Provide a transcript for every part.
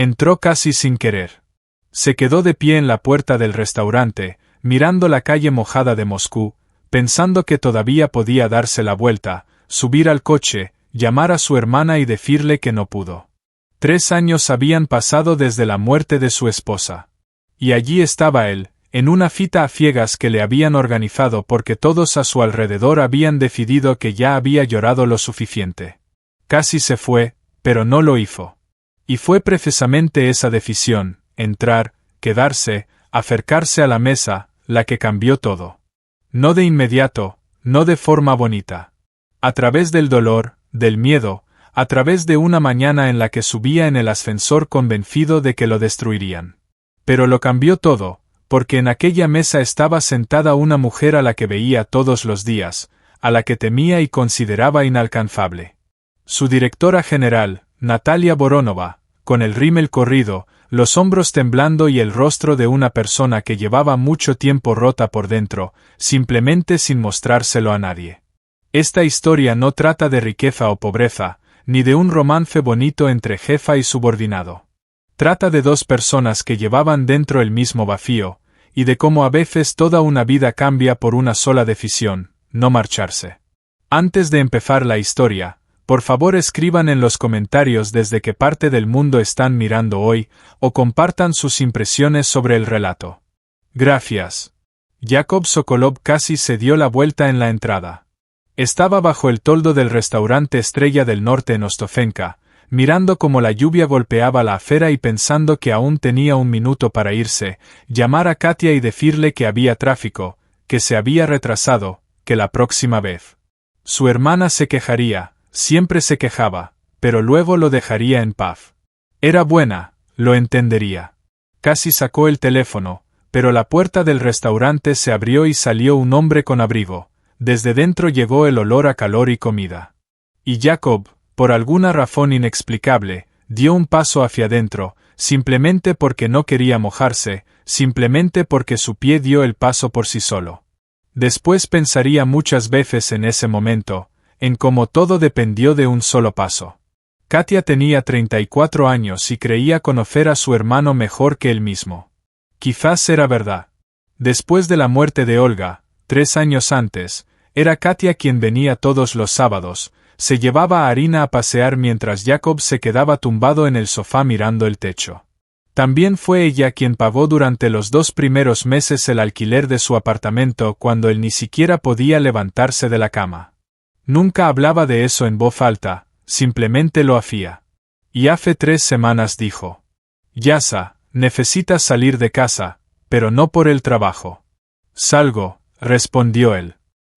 Entró casi sin querer. Se quedó de pie en la puerta del restaurante, mirando la calle mojada de Moscú, pensando que todavía podía darse la vuelta, subir al coche, llamar a su hermana y decirle que no pudo. 3 años habían pasado desde la muerte de su esposa. Y allí estaba él, en una cita a ciegas que le habían organizado porque todos a su alrededor habían decidido que ya había llorado lo suficiente. Casi se fue, pero no lo hizo. Y fue precisamente esa decisión, entrar, quedarse, acercarse a la mesa, la que cambió todo. No de inmediato, no de forma bonita. A través del dolor, del miedo, a través de una mañana en la que subía en el ascensor convencido de que lo destruirían. Pero lo cambió todo, porque en aquella mesa estaba sentada una mujer a la que veía todos los días, a la que temía y consideraba inalcanzable. Su directora general, Natalia Voronova, con el rímel corrido, los hombros temblando y el rostro de una persona que llevaba mucho tiempo rota por dentro, simplemente sin mostrárselo a nadie. Esta historia no trata de riqueza o pobreza, ni de un romance bonito entre jefa y subordinado. Trata de 2 personas que llevaban dentro el mismo vacío, y de cómo a veces toda una vida cambia por una sola decisión, no marcharse. Antes de empezar la historia, por favor escriban en los comentarios desde qué parte del mundo están mirando hoy, o compartan sus impresiones sobre el relato. Gracias. Yakov Sokolov casi se dio la vuelta en la entrada. Estaba bajo el toldo del restaurante Estrella del Norte en Ostofenka, mirando cómo la lluvia golpeaba la acera y pensando que aún tenía un minuto para irse, llamar a Katia y decirle que había tráfico, que se había retrasado, que la próxima vez. Su hermana se quejaría, siempre se quejaba, pero luego lo dejaría en paz. Era buena, lo entendería. Casi sacó el teléfono, pero la puerta del restaurante se abrió y salió un hombre con abrigo. Desde dentro llegó el olor a calor y comida. Y Jacob, por alguna razón inexplicable, dio un paso hacia adentro, simplemente porque no quería mojarse, simplemente porque su pie dio el paso por sí solo. Después pensaría muchas veces en ese momento, en cómo todo dependió de un solo paso. Katia tenía 34 años y creía conocer a su hermano mejor que él mismo. Quizás era verdad. Después de la muerte de Olga, 3 años antes, era Katia quien venía todos los sábados, se llevaba a Arina a pasear mientras Jacob se quedaba tumbado en el sofá mirando el techo. También fue ella quien pagó durante los 2 primeros meses el alquiler de su apartamento cuando él ni siquiera podía levantarse de la cama. Nunca hablaba de eso en voz alta, simplemente lo hacía. Y hace 3 semanas dijo: Yasa, necesitas salir de casa, pero no por el trabajo. Salgo, respondió él.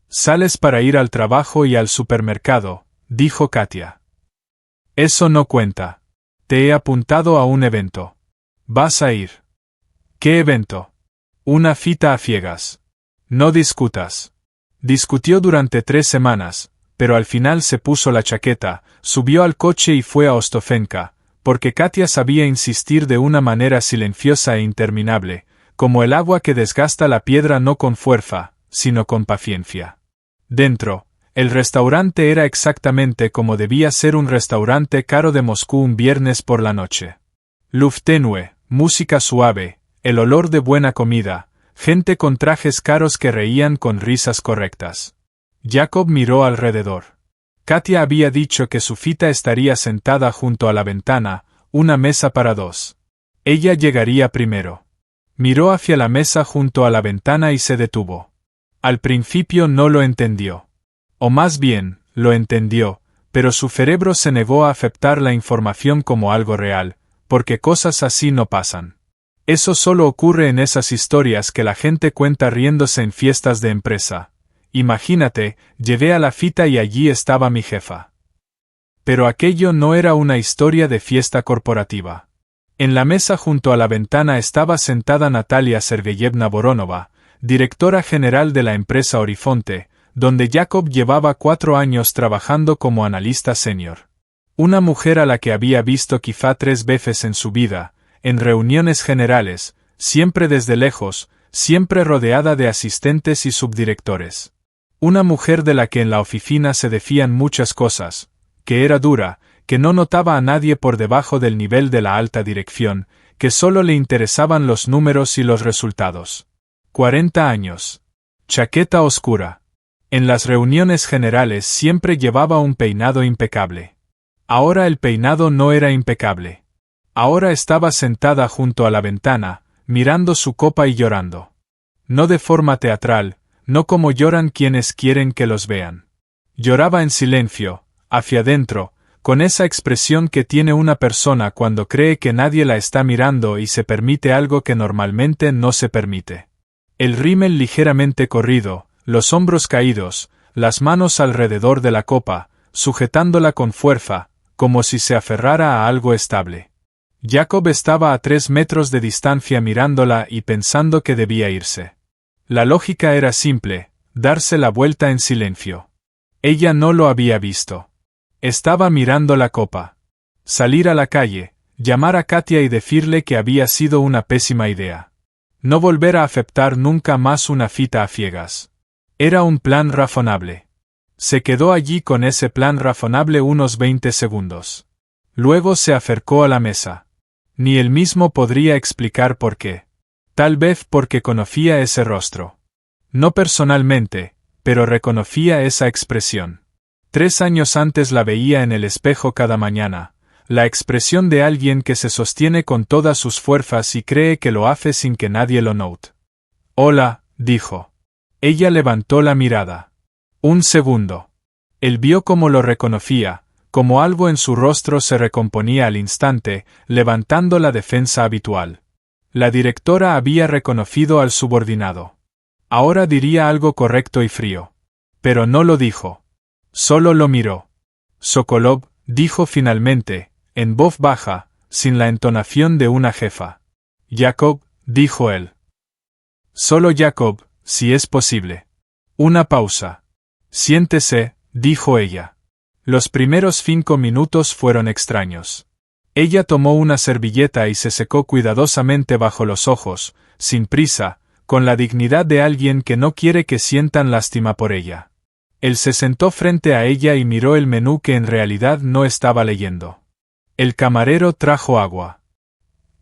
Sales para ir al trabajo y al supermercado, dijo Katia. Eso no cuenta. Te he apuntado a un evento. ¿Vas a ir? ¿Qué evento? Una cita a ciegas. No discutas. Discutió durante 3 semanas, pero al final se puso la chaqueta, subió al coche y fue a Ostofenka, porque Katia sabía insistir de una manera silenciosa e interminable, como el agua que desgasta la piedra no con fuerza, sino con paciencia. Dentro, el restaurante era exactamente como debía ser un restaurante caro de Moscú un viernes por la noche. Luz tenue, música suave, el olor de buena comida, gente con trajes caros que reían con risas correctas. Jacob miró alrededor. Katia había dicho que su cita estaría sentada junto a la ventana, una mesa para 2. Ella llegaría primero. Miró hacia la mesa junto a la ventana y se detuvo. Al principio no lo entendió. O más bien, lo entendió, pero su cerebro se negó a aceptar la información como algo real, porque cosas así no pasan. Eso solo ocurre en esas historias que la gente cuenta riéndose en fiestas de empresa. Imagínate, llegué a la cita y allí estaba mi jefa. Pero aquello no era una historia de fiesta corporativa. En la mesa junto a la ventana estaba sentada Natalia Sergeyevna Voronova, directora general de la empresa Horizonte, donde Jacob llevaba 4 años trabajando como analista senior. Una mujer a la que había visto quizá 3 veces en su vida, en reuniones generales, siempre desde lejos, siempre rodeada de asistentes y subdirectores. Una mujer de la que en la oficina se decían muchas cosas, que era dura, que no notaba a nadie por debajo del nivel de la alta dirección, que solo le interesaban los números y los resultados. 40 años. Chaqueta oscura. En las reuniones generales siempre llevaba un peinado impecable. Ahora el peinado no era impecable. Ahora estaba sentada junto a la ventana, mirando su copa y llorando. No de forma teatral, no como lloran quienes quieren que los vean. Lloraba en silencio, hacia adentro, con esa expresión que tiene una persona cuando cree que nadie la está mirando y se permite algo que normalmente no se permite. El rímel ligeramente corrido, los hombros caídos, las manos alrededor de la copa, sujetándola con fuerza, como si se aferrara a algo estable. Jacob estaba a 3 metros de distancia mirándola y pensando que debía irse. La lógica era simple, darse la vuelta en silencio. Ella no lo había visto. Estaba mirando la copa. Salir a la calle, llamar a Katia y decirle que había sido una pésima idea. No volver a aceptar nunca más una cita a ciegas. Era un plan razonable. Se quedó allí con ese plan razonable unos 20 segundos. Luego se acercó a la mesa. Ni él mismo podría explicar por qué. Tal vez porque conocía ese rostro. No personalmente, pero reconocía esa expresión. 3 años antes la veía en el espejo cada mañana, la expresión de alguien que se sostiene con todas sus fuerzas y cree que lo hace sin que nadie lo note. «Hola», dijo. Ella levantó la mirada. Un segundo. Él vio cómo lo reconocía, como algo en su rostro se recomponía al instante, levantando la defensa habitual. La directora había reconocido al subordinado. Ahora diría algo correcto y frío. Pero no lo dijo. Solo lo miró. Sokolov, dijo finalmente, en voz baja, sin la entonación de una jefa. Jacob, dijo él. Solo Jacob, si es posible. Una pausa. Siéntese, dijo ella. Los primeros 5 minutos fueron extraños. Ella tomó una servilleta y se secó cuidadosamente bajo los ojos, sin prisa, con la dignidad de alguien que no quiere que sientan lástima por ella. Él se sentó frente a ella y miró el menú que en realidad no estaba leyendo. El camarero trajo agua.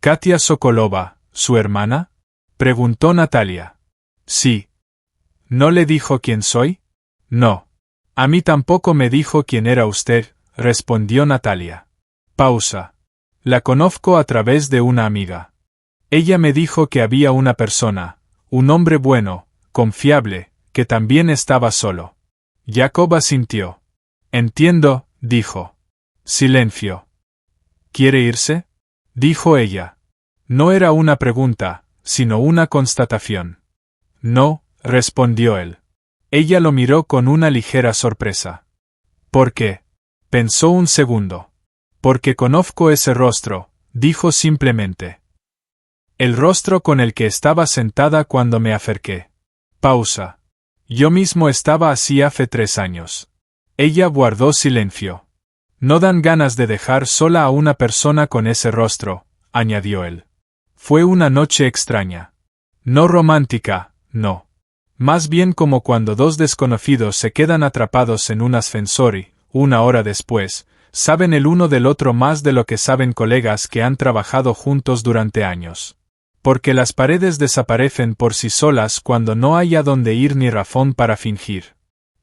«¿Katia Sokolova, su hermana?», preguntó Natalia. «Sí». «¿No le dijo quién soy?». «No». «A mí tampoco me dijo quién era usted», respondió Natalia. Pausa. «La conozco a través de una amiga. Ella me dijo que había una persona, un hombre bueno, confiable, que también estaba solo». Jacob asintió. «Entiendo», dijo. Silencio. «¿Quiere irse?», dijo ella. No era una pregunta, sino una constatación. «No», respondió él. Ella lo miró con una ligera sorpresa. «¿Por qué?», pensó un segundo. «Porque conozco ese rostro», dijo simplemente. «El rostro con el que estaba sentada cuando me acerqué». Pausa. «Yo mismo estaba así hace 3 años». Ella guardó silencio. «No dan ganas de dejar sola a una persona con ese rostro», añadió él. «Fue una noche extraña. No romántica, no. Más bien como cuando 2 desconocidos se quedan atrapados en un ascensor y, 1 hora después, saben el uno del otro más de lo que saben colegas que han trabajado juntos durante años. Porque las paredes desaparecen por sí solas cuando no hay a dónde ir ni razón para fingir».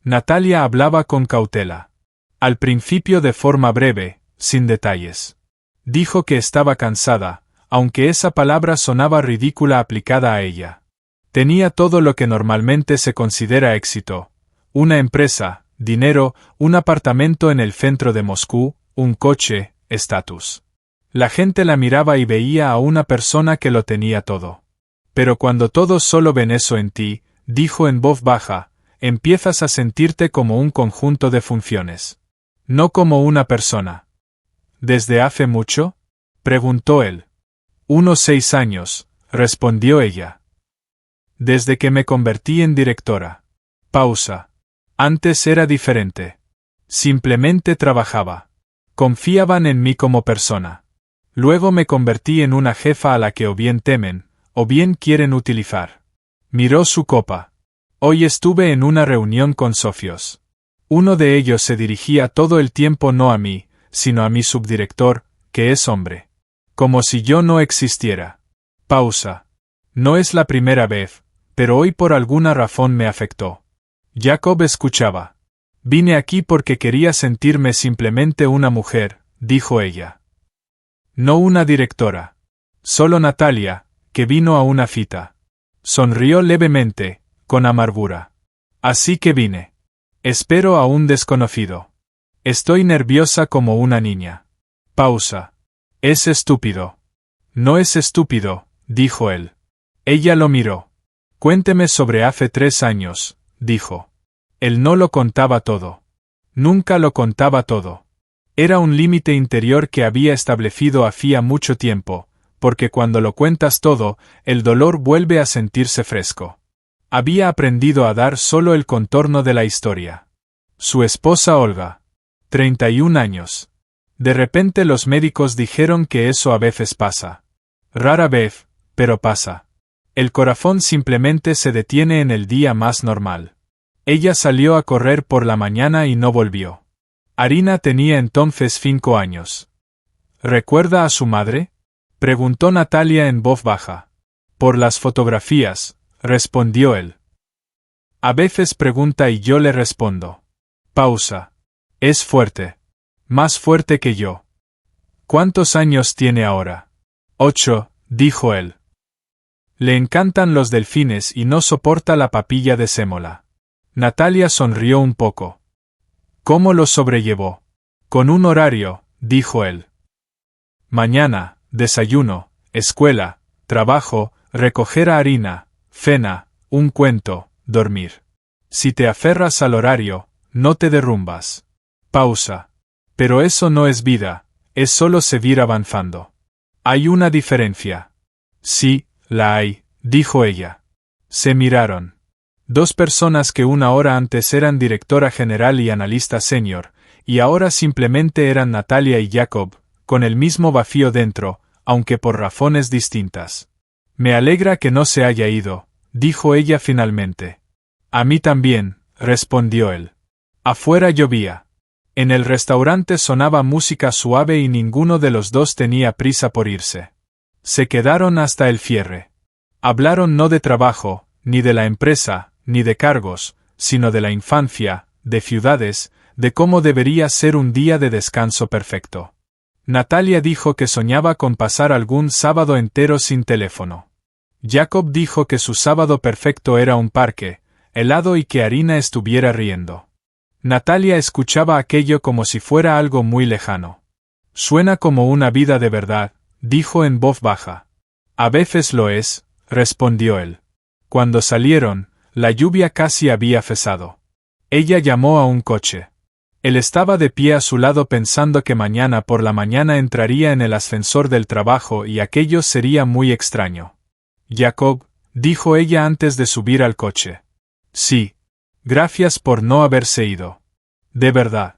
Natalia hablaba con cautela. Al principio de forma breve, sin detalles. Dijo que estaba cansada, aunque esa palabra sonaba ridícula aplicada a ella. Tenía todo lo que normalmente se considera éxito: una empresa, dinero, un apartamento en el centro de Moscú, un coche, estatus. La gente la miraba y veía a una persona que lo tenía todo. Pero cuando todos solo ven eso en ti, dijo en voz baja, empiezas a sentirte como un conjunto de funciones. No como una persona. ¿Desde hace mucho?, preguntó él. «Unos 6 años», respondió ella. «Desde que me convertí en directora». Pausa. «Antes era diferente. Simplemente trabajaba. Confiaban en mí como persona. Luego me convertí en una jefa a la que o bien temen, o bien quieren utilizar». Miró su copa. «Hoy estuve en una reunión con socios. Uno de ellos se dirigía todo el tiempo no a mí, sino a mi subdirector, que es hombre. Como si yo no existiera. Pausa. No es la primera vez, pero hoy por alguna razón me afectó. Jacob escuchaba. Vine aquí porque quería sentirme simplemente una mujer, dijo ella. No una directora. Solo Natalia, que vino a una cita. Sonrió levemente, con amargura. Así que vine. Espero a un desconocido. Estoy nerviosa como una niña. Pausa. Es estúpido. No es estúpido, dijo él. Ella lo miró. Cuénteme sobre hace 3 años, dijo. Él no lo contaba todo. Nunca lo contaba todo. Era un límite interior que había establecido hacía mucho tiempo, porque cuando lo cuentas todo, el dolor vuelve a sentirse fresco. Había aprendido a dar solo el contorno de la historia. Su esposa Olga. 31 años. De repente los médicos dijeron que eso a veces pasa. Rara vez, pero pasa. El corazón simplemente se detiene en el día más normal. Ella salió a correr por la mañana y no volvió. Arina tenía entonces 5 años. ¿Recuerda a su madre? Preguntó Natalia en voz baja. Por las fotografías, respondió él. A veces pregunta y yo le respondo. Pausa. Es fuerte. Más fuerte que yo. ¿Cuántos años tiene ahora? 8, dijo él. Le encantan los delfines y no soporta la papilla de sémola. Natalia sonrió un poco. ¿Cómo lo sobrellevó? Con un horario, dijo él. Mañana, desayuno, escuela, trabajo, recoger a Arina, cena, un cuento, dormir. Si te aferras al horario, no te derrumbas. Pausa. Pero eso no es vida, es solo seguir avanzando. Hay una diferencia. Sí, la hay, dijo ella. Se miraron. 2 personas que una hora antes eran directora general y analista senior, y ahora simplemente eran Natalia y Jacob, con el mismo vacío dentro, aunque por razones distintas. Me alegra que no se haya ido, dijo ella finalmente. A mí también, respondió él. Afuera llovía. En el restaurante sonaba música suave y ninguno de los dos tenía prisa por irse. Se quedaron hasta el cierre. Hablaron no de trabajo, ni de la empresa, ni de cargos, sino de la infancia, de ciudades, de cómo debería ser un día de descanso perfecto. Natalia dijo que soñaba con pasar algún sábado entero sin teléfono. Jacob dijo que su sábado perfecto era un parque, helado y que Arina estuviera riendo. Natalia escuchaba aquello como si fuera algo muy lejano. Suena como una vida de verdad, dijo en voz baja. A veces lo es, respondió él. Cuando salieron, la lluvia casi había cesado. Ella llamó a un coche. Él estaba de pie a su lado pensando que mañana por la mañana entraría en el ascensor del trabajo y aquello sería muy extraño. Jacob, dijo ella antes de subir al coche. Sí. Gracias por no haberse ido. De verdad.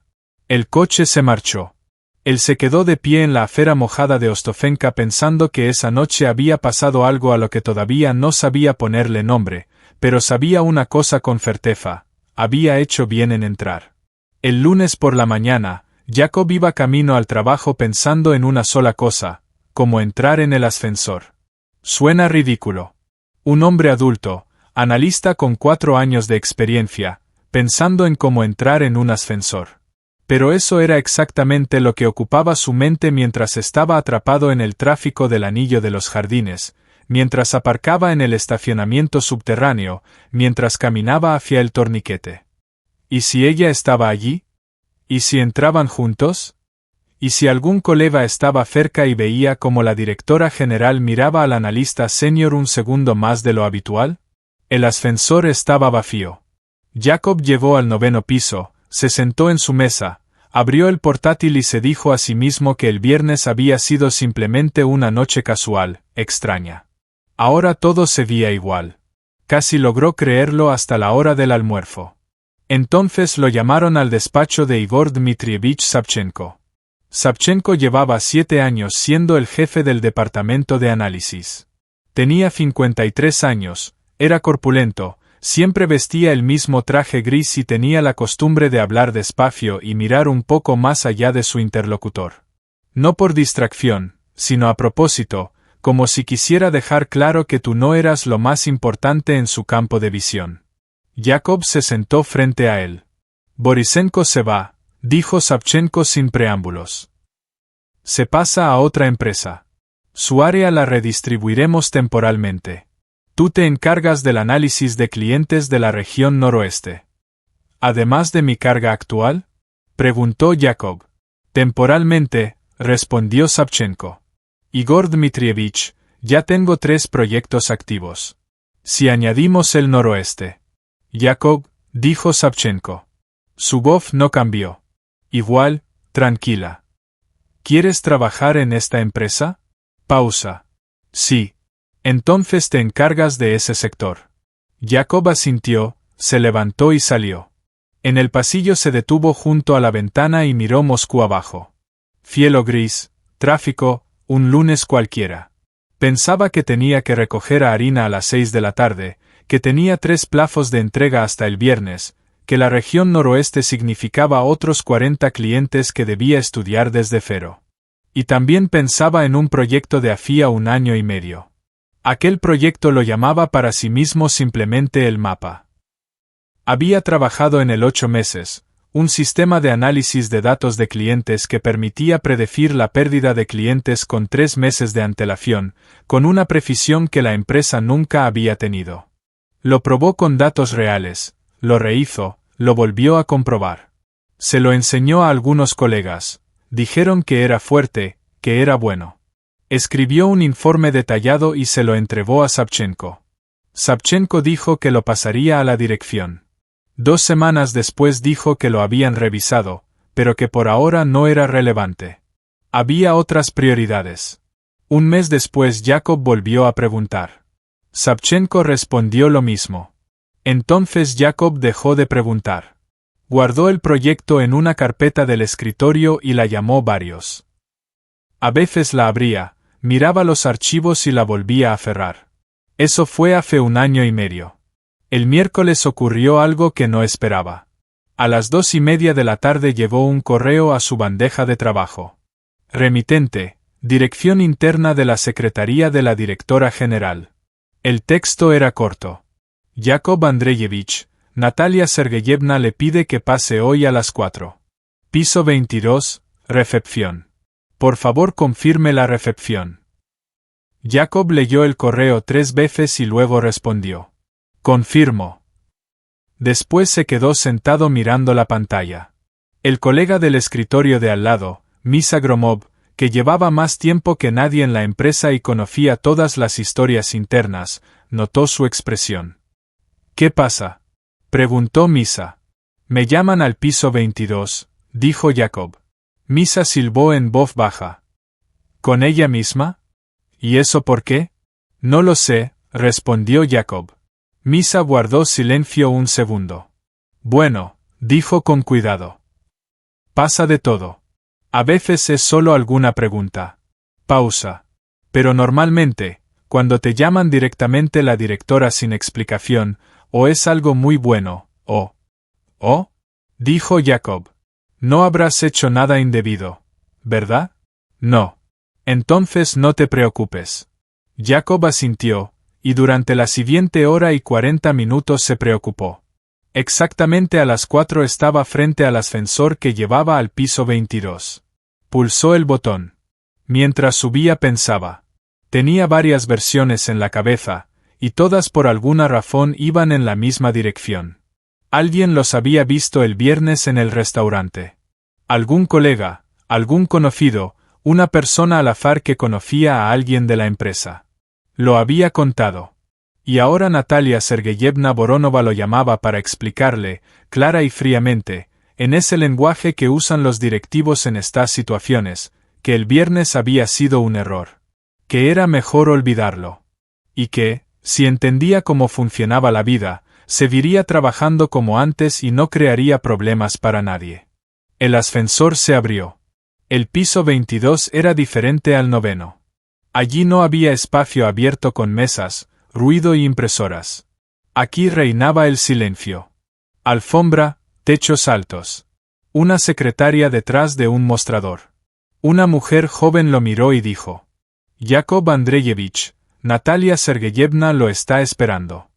El coche se marchó. Él se quedó de pie en la acera mojada de Ostofenka pensando que esa noche había pasado algo a lo que todavía no sabía ponerle nombre, pero sabía una cosa con certeza, había hecho bien en entrar. El lunes por la mañana, Jacob iba camino al trabajo pensando en una sola cosa, como entrar en el ascensor. Suena ridículo. Un hombre adulto, analista con 4 años de experiencia, pensando en cómo entrar en un ascensor. Pero eso era exactamente lo que ocupaba su mente mientras estaba atrapado en el tráfico del Anillo de los Jardines, mientras aparcaba en el estacionamiento subterráneo, mientras caminaba hacia el torniquete. ¿Y si ella estaba allí? ¿Y si entraban juntos? ¿Y si algún colega estaba cerca y veía cómo la directora general miraba al analista senior un segundo más de lo habitual? El ascensor estaba vacío. Jacob llegó al 9º piso, se sentó en su mesa, abrió el portátil y se dijo a sí mismo que el viernes había sido simplemente una noche casual, extraña. Ahora todo se veía igual. Casi logró creerlo hasta la hora del almuerzo. Entonces lo llamaron al despacho de Igor Dmitrievich Savchenko. Savchenko llevaba 7 años siendo el jefe del departamento de análisis. Tenía 53 años, era corpulento, Siempre vestía el mismo traje gris y tenía la costumbre de hablar despacio y mirar un poco más allá de su interlocutor. No por distracción, sino a propósito, como si quisiera dejar claro que tú no eras lo más importante en su campo de visión. Yakov se sentó frente a él. Borisenko se va, dijo Savchenko sin preámbulos. Se pasa a otra empresa. Su área la redistribuiremos temporalmente. Tú te encargas del análisis de clientes de la región noroeste. ¿Además de mi carga actual?, preguntó Yakov. Temporalmente, respondió Savchenko. Igor Dmitrievich, ya tengo 3 proyectos activos. Si añadimos el noroeste. Yakov, dijo Savchenko. Su voz no cambió. Igual, tranquila. ¿Quieres trabajar en esta empresa? Pausa. Sí. Entonces te encargas de ese sector. Yakov asintió, se levantó y salió. En el pasillo se detuvo junto a la ventana y miró Moscú abajo. Cielo gris, tráfico, un lunes cualquiera. Pensaba que tenía que recoger a Arina a las 6 de la tarde, que tenía 3 plazos de entrega hasta el viernes, que la región noroeste significaba otros 40 clientes que debía estudiar desde cero. Y también pensaba en un proyecto de hacía 1 año y medio. Aquel proyecto lo llamaba para sí mismo simplemente el mapa. Había trabajado en el 8 meses, un sistema de análisis de datos de clientes que permitía predecir la pérdida de clientes con 3 meses de antelación, con una precisión que la empresa nunca había tenido. Lo probó con datos reales, lo rehizo, lo volvió a comprobar. Se lo enseñó a algunos colegas, dijeron que era fuerte, que era bueno. Escribió un informe detallado y se lo entregó a Savchenko. Savchenko dijo que lo pasaría a la dirección. 2 semanas después dijo que lo habían revisado, pero que por ahora no era relevante. Había otras prioridades. 1 mes después Yakov volvió a preguntar. Savchenko respondió lo mismo. Entonces Yakov dejó de preguntar. Guardó el proyecto en una carpeta del escritorio y la llamó varios. A veces la abría, miraba los archivos y la volvía a cerrar. Eso fue hace 1 año y medio. El miércoles ocurrió algo que no esperaba. A las 2:30 de la tarde llevó un correo a su bandeja de trabajo. Remitente, Dirección Interna de la Secretaría de la Directora General. El texto era corto. Yakov Andreyevich, Natalia Sergeyevna le pide que pase hoy a las 4. Piso 22, recepción. Por favor confirme la recepción. Yakov leyó el correo 3 veces y luego respondió. Confirmo. Después se quedó sentado mirando la pantalla. El colega del escritorio de al lado, Misa Gromov, que llevaba más tiempo que nadie en la empresa y conocía todas las historias internas, notó su expresión. ¿Qué pasa?, preguntó Misa. Me llaman al piso 22, dijo Yakov. Misa silbó en voz baja. ¿Con ella misma? ¿Y eso por qué? No lo sé, respondió Yakov. Misa guardó silencio 1 segundo. Bueno, dijo con cuidado. Pasa de todo. A veces es solo alguna pregunta. Pausa. Pero normalmente, cuando te llaman directamente la directora sin explicación, o es algo muy bueno, ¿Oh? Dijo Yakov. No habrás hecho nada indebido, ¿verdad? No. Entonces no te preocupes. Yakov asintió, y durante la siguiente 1:40 se preocupó. Exactamente a las 4 estaba frente al ascensor que llevaba al piso 22. Pulsó el botón. Mientras subía pensaba. Tenía varias versiones en la cabeza, y todas por alguna razón iban en la misma dirección. Alguien los había visto el viernes en el restaurante. Algún colega, algún conocido, una persona al azar que conocía a alguien de la empresa. Lo había contado. Y ahora Natalia Sergeyevna Voronova lo llamaba para explicarle, clara y fríamente, en ese lenguaje que usan los directivos en estas situaciones, que el viernes había sido un error. Que era mejor olvidarlo. Y que, si entendía cómo funcionaba la vida, seguiría trabajando como antes y no crearía problemas para nadie. El ascensor se abrió. El piso 22 era diferente al 9. Allí no había espacio abierto con mesas, ruido y impresoras. Aquí reinaba el silencio. Alfombra, techos altos. Una secretaria detrás de un mostrador. Una mujer joven lo miró y dijo: Yakov Andreyevich, Natalia Sergeyevna lo está esperando.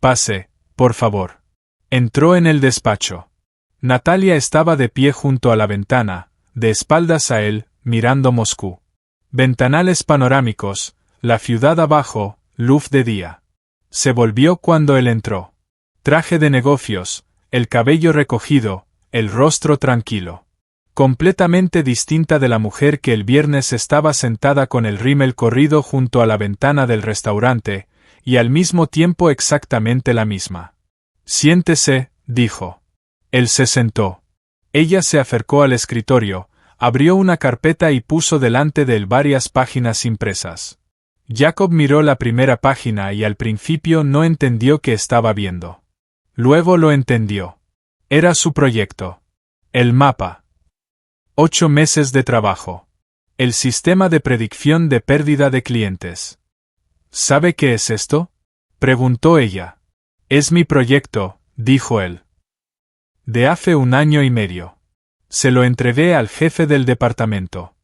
Pase, por favor. Entró en el despacho. Natalia estaba de pie junto a la ventana, de espaldas a él, mirando Moscú. Ventanales panorámicos, la ciudad abajo, luz de día. Se volvió cuando él entró. Traje de negocios, el cabello recogido, el rostro tranquilo. Completamente distinta de la mujer que el viernes estaba sentada con el rímel corrido junto a la ventana del restaurante, y al mismo tiempo exactamente la misma. Siéntese, dijo. Él se sentó. Ella se acercó al escritorio, abrió una carpeta y puso delante de él varias páginas impresas. Yakov miró la primera página y al principio no entendió qué estaba viendo. Luego lo entendió. Era su proyecto. El mapa. 8 meses de trabajo. El sistema de predicción de pérdida de clientes. ¿Sabe qué es esto?, preguntó ella. Es mi proyecto, dijo él. De hace 1 año y medio. Se lo entregué al jefe del departamento.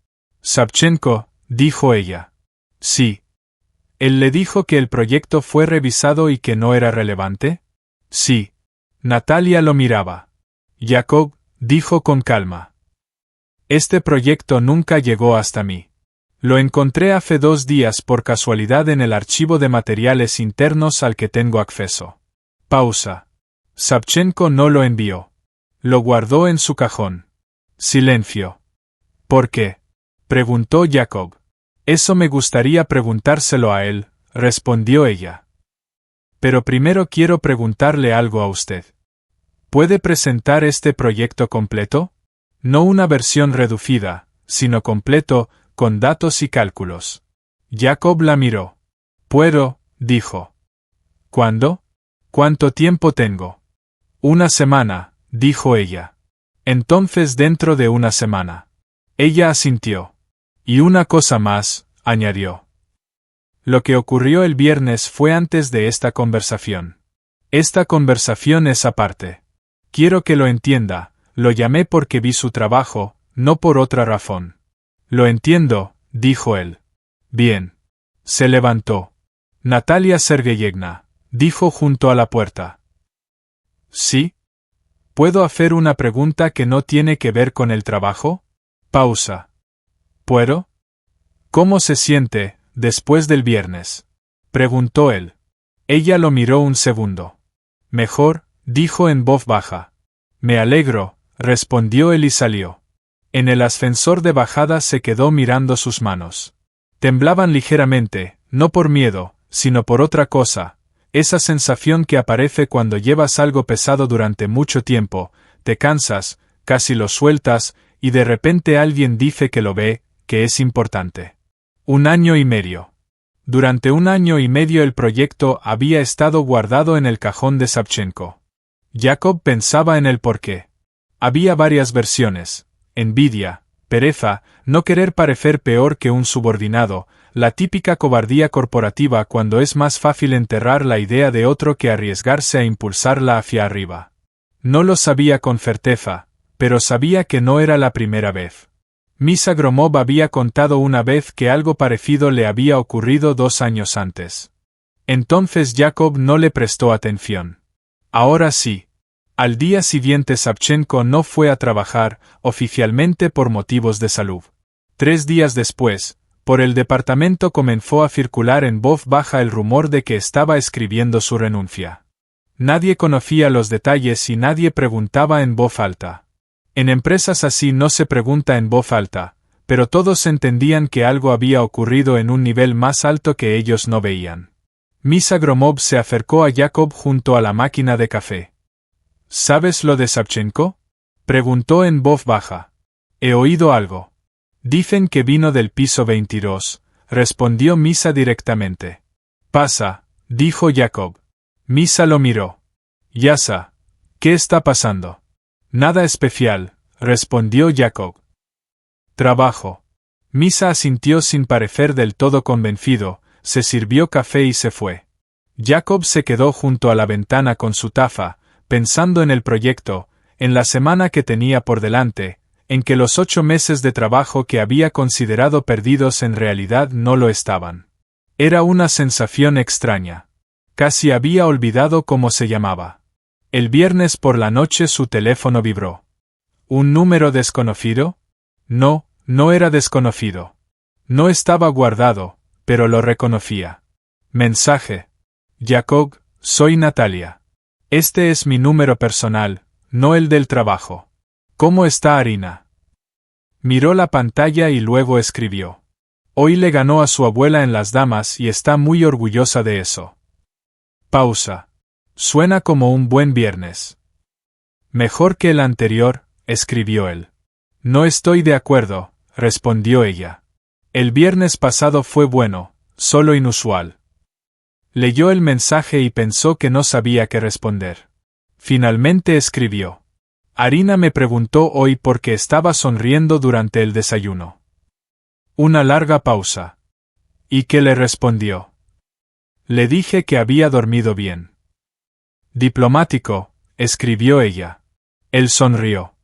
Savchenko, dijo ella. Sí. ¿Él le dijo que el proyecto fue revisado y que no era relevante? Sí. Natalia lo miraba. Yakov, dijo con calma. Este proyecto nunca llegó hasta mí. Lo encontré hace 2 días por casualidad en el archivo de materiales internos al que tengo acceso. Pausa. Savchenko no lo envió. Lo guardó en su cajón. Silencio. ¿Por qué?, preguntó Yakov. Eso me gustaría preguntárselo a él, respondió ella. Pero primero quiero preguntarle algo a usted. ¿Puede presentar este proyecto completo? No una versión reducida, sino completo, con datos y cálculos. Yakov la miró. Puedo, dijo. ¿Cuándo? ¿Cuánto tiempo tengo? 1 semana, dijo ella. Entonces dentro de 1 semana. Ella asintió. Y una cosa más, añadió. Lo que ocurrió el viernes fue antes de esta conversación. Esta conversación es aparte. Quiero que lo entienda, lo llamé porque vi su trabajo, no por otra razón. Lo entiendo, dijo él. Bien. Se levantó. Natalia Sergeyevna, dijo junto a la puerta. ¿Sí? ¿Puedo hacer una pregunta que no tiene que ver con el trabajo? Pausa. ¿Puedo? ¿Cómo se siente, después del viernes?, preguntó él. Ella lo miró un segundo. Mejor, dijo en voz baja. Me alegro, respondió él y salió. En el ascensor de bajada se quedó mirando sus manos. Temblaban ligeramente, no por miedo, sino por otra cosa, esa sensación que aparece cuando llevas algo pesado durante mucho tiempo, te cansas, casi lo sueltas, y de repente alguien dice que lo ve, que es importante. 1 año y medio. Durante 1 año y medio el proyecto había estado guardado en el cajón de Savchenko. Yakov pensaba en el porqué. Había varias versiones: envidia, pereza, no querer parecer peor que un subordinado, la típica cobardía corporativa cuando es más fácil enterrar la idea de otro que arriesgarse a impulsarla hacia arriba. No lo sabía con certeza, pero sabía que no era la primera vez. Misa Gromov había contado una vez que algo parecido le había ocurrido 2 años antes. Entonces Yakov no le prestó atención. Ahora sí. Al día siguiente Savchenko no fue a trabajar, oficialmente por motivos de salud. 3 días después, por el departamento comenzó a circular en voz baja el rumor de que estaba escribiendo su renuncia. Nadie conocía los detalles y nadie preguntaba en voz alta. En empresas así no se pregunta en voz alta, pero todos entendían que algo había ocurrido en un nivel más alto que ellos no veían. Misa Gromov se acercó a Yakov junto a la máquina de café. ¿Sabes lo de Savchenko?, preguntó en voz baja. He oído algo. Dicen que vino del piso 22, respondió Misa directamente. Pasa, dijo Yakov. Misa lo miró. Yasa, ¿qué está pasando? Nada especial, respondió Yakov. Trabajo. Misa asintió sin parecer del todo convencido, se sirvió café y se fue. Jacob se quedó junto a la ventana con su taza, pensando en el proyecto, en la semana que tenía por delante, en que los 8 meses de trabajo que había considerado perdidos en realidad no lo estaban. Era una sensación extraña. Casi había olvidado cómo se llamaba. El viernes por la noche su teléfono vibró. ¿Un número desconocido? No, no era desconocido. No estaba guardado, pero lo reconocía. Mensaje. Jacob, soy Natalia. Este es mi número personal, no el del trabajo. ¿Cómo está Arina? Miró la pantalla y luego escribió. Hoy le ganó a su abuela en las damas y está muy orgullosa de eso. Pausa. Suena como un buen viernes. Mejor que el anterior, escribió él. No estoy de acuerdo, respondió ella. El viernes pasado fue bueno, solo inusual. Leyó el mensaje y pensó que no sabía qué responder. Finalmente escribió. Arina me preguntó hoy por qué estaba sonriendo durante el desayuno. Una larga pausa. ¿Y qué le respondió? Le dije que había dormido bien. Diplomático, escribió ella. Él sonrió.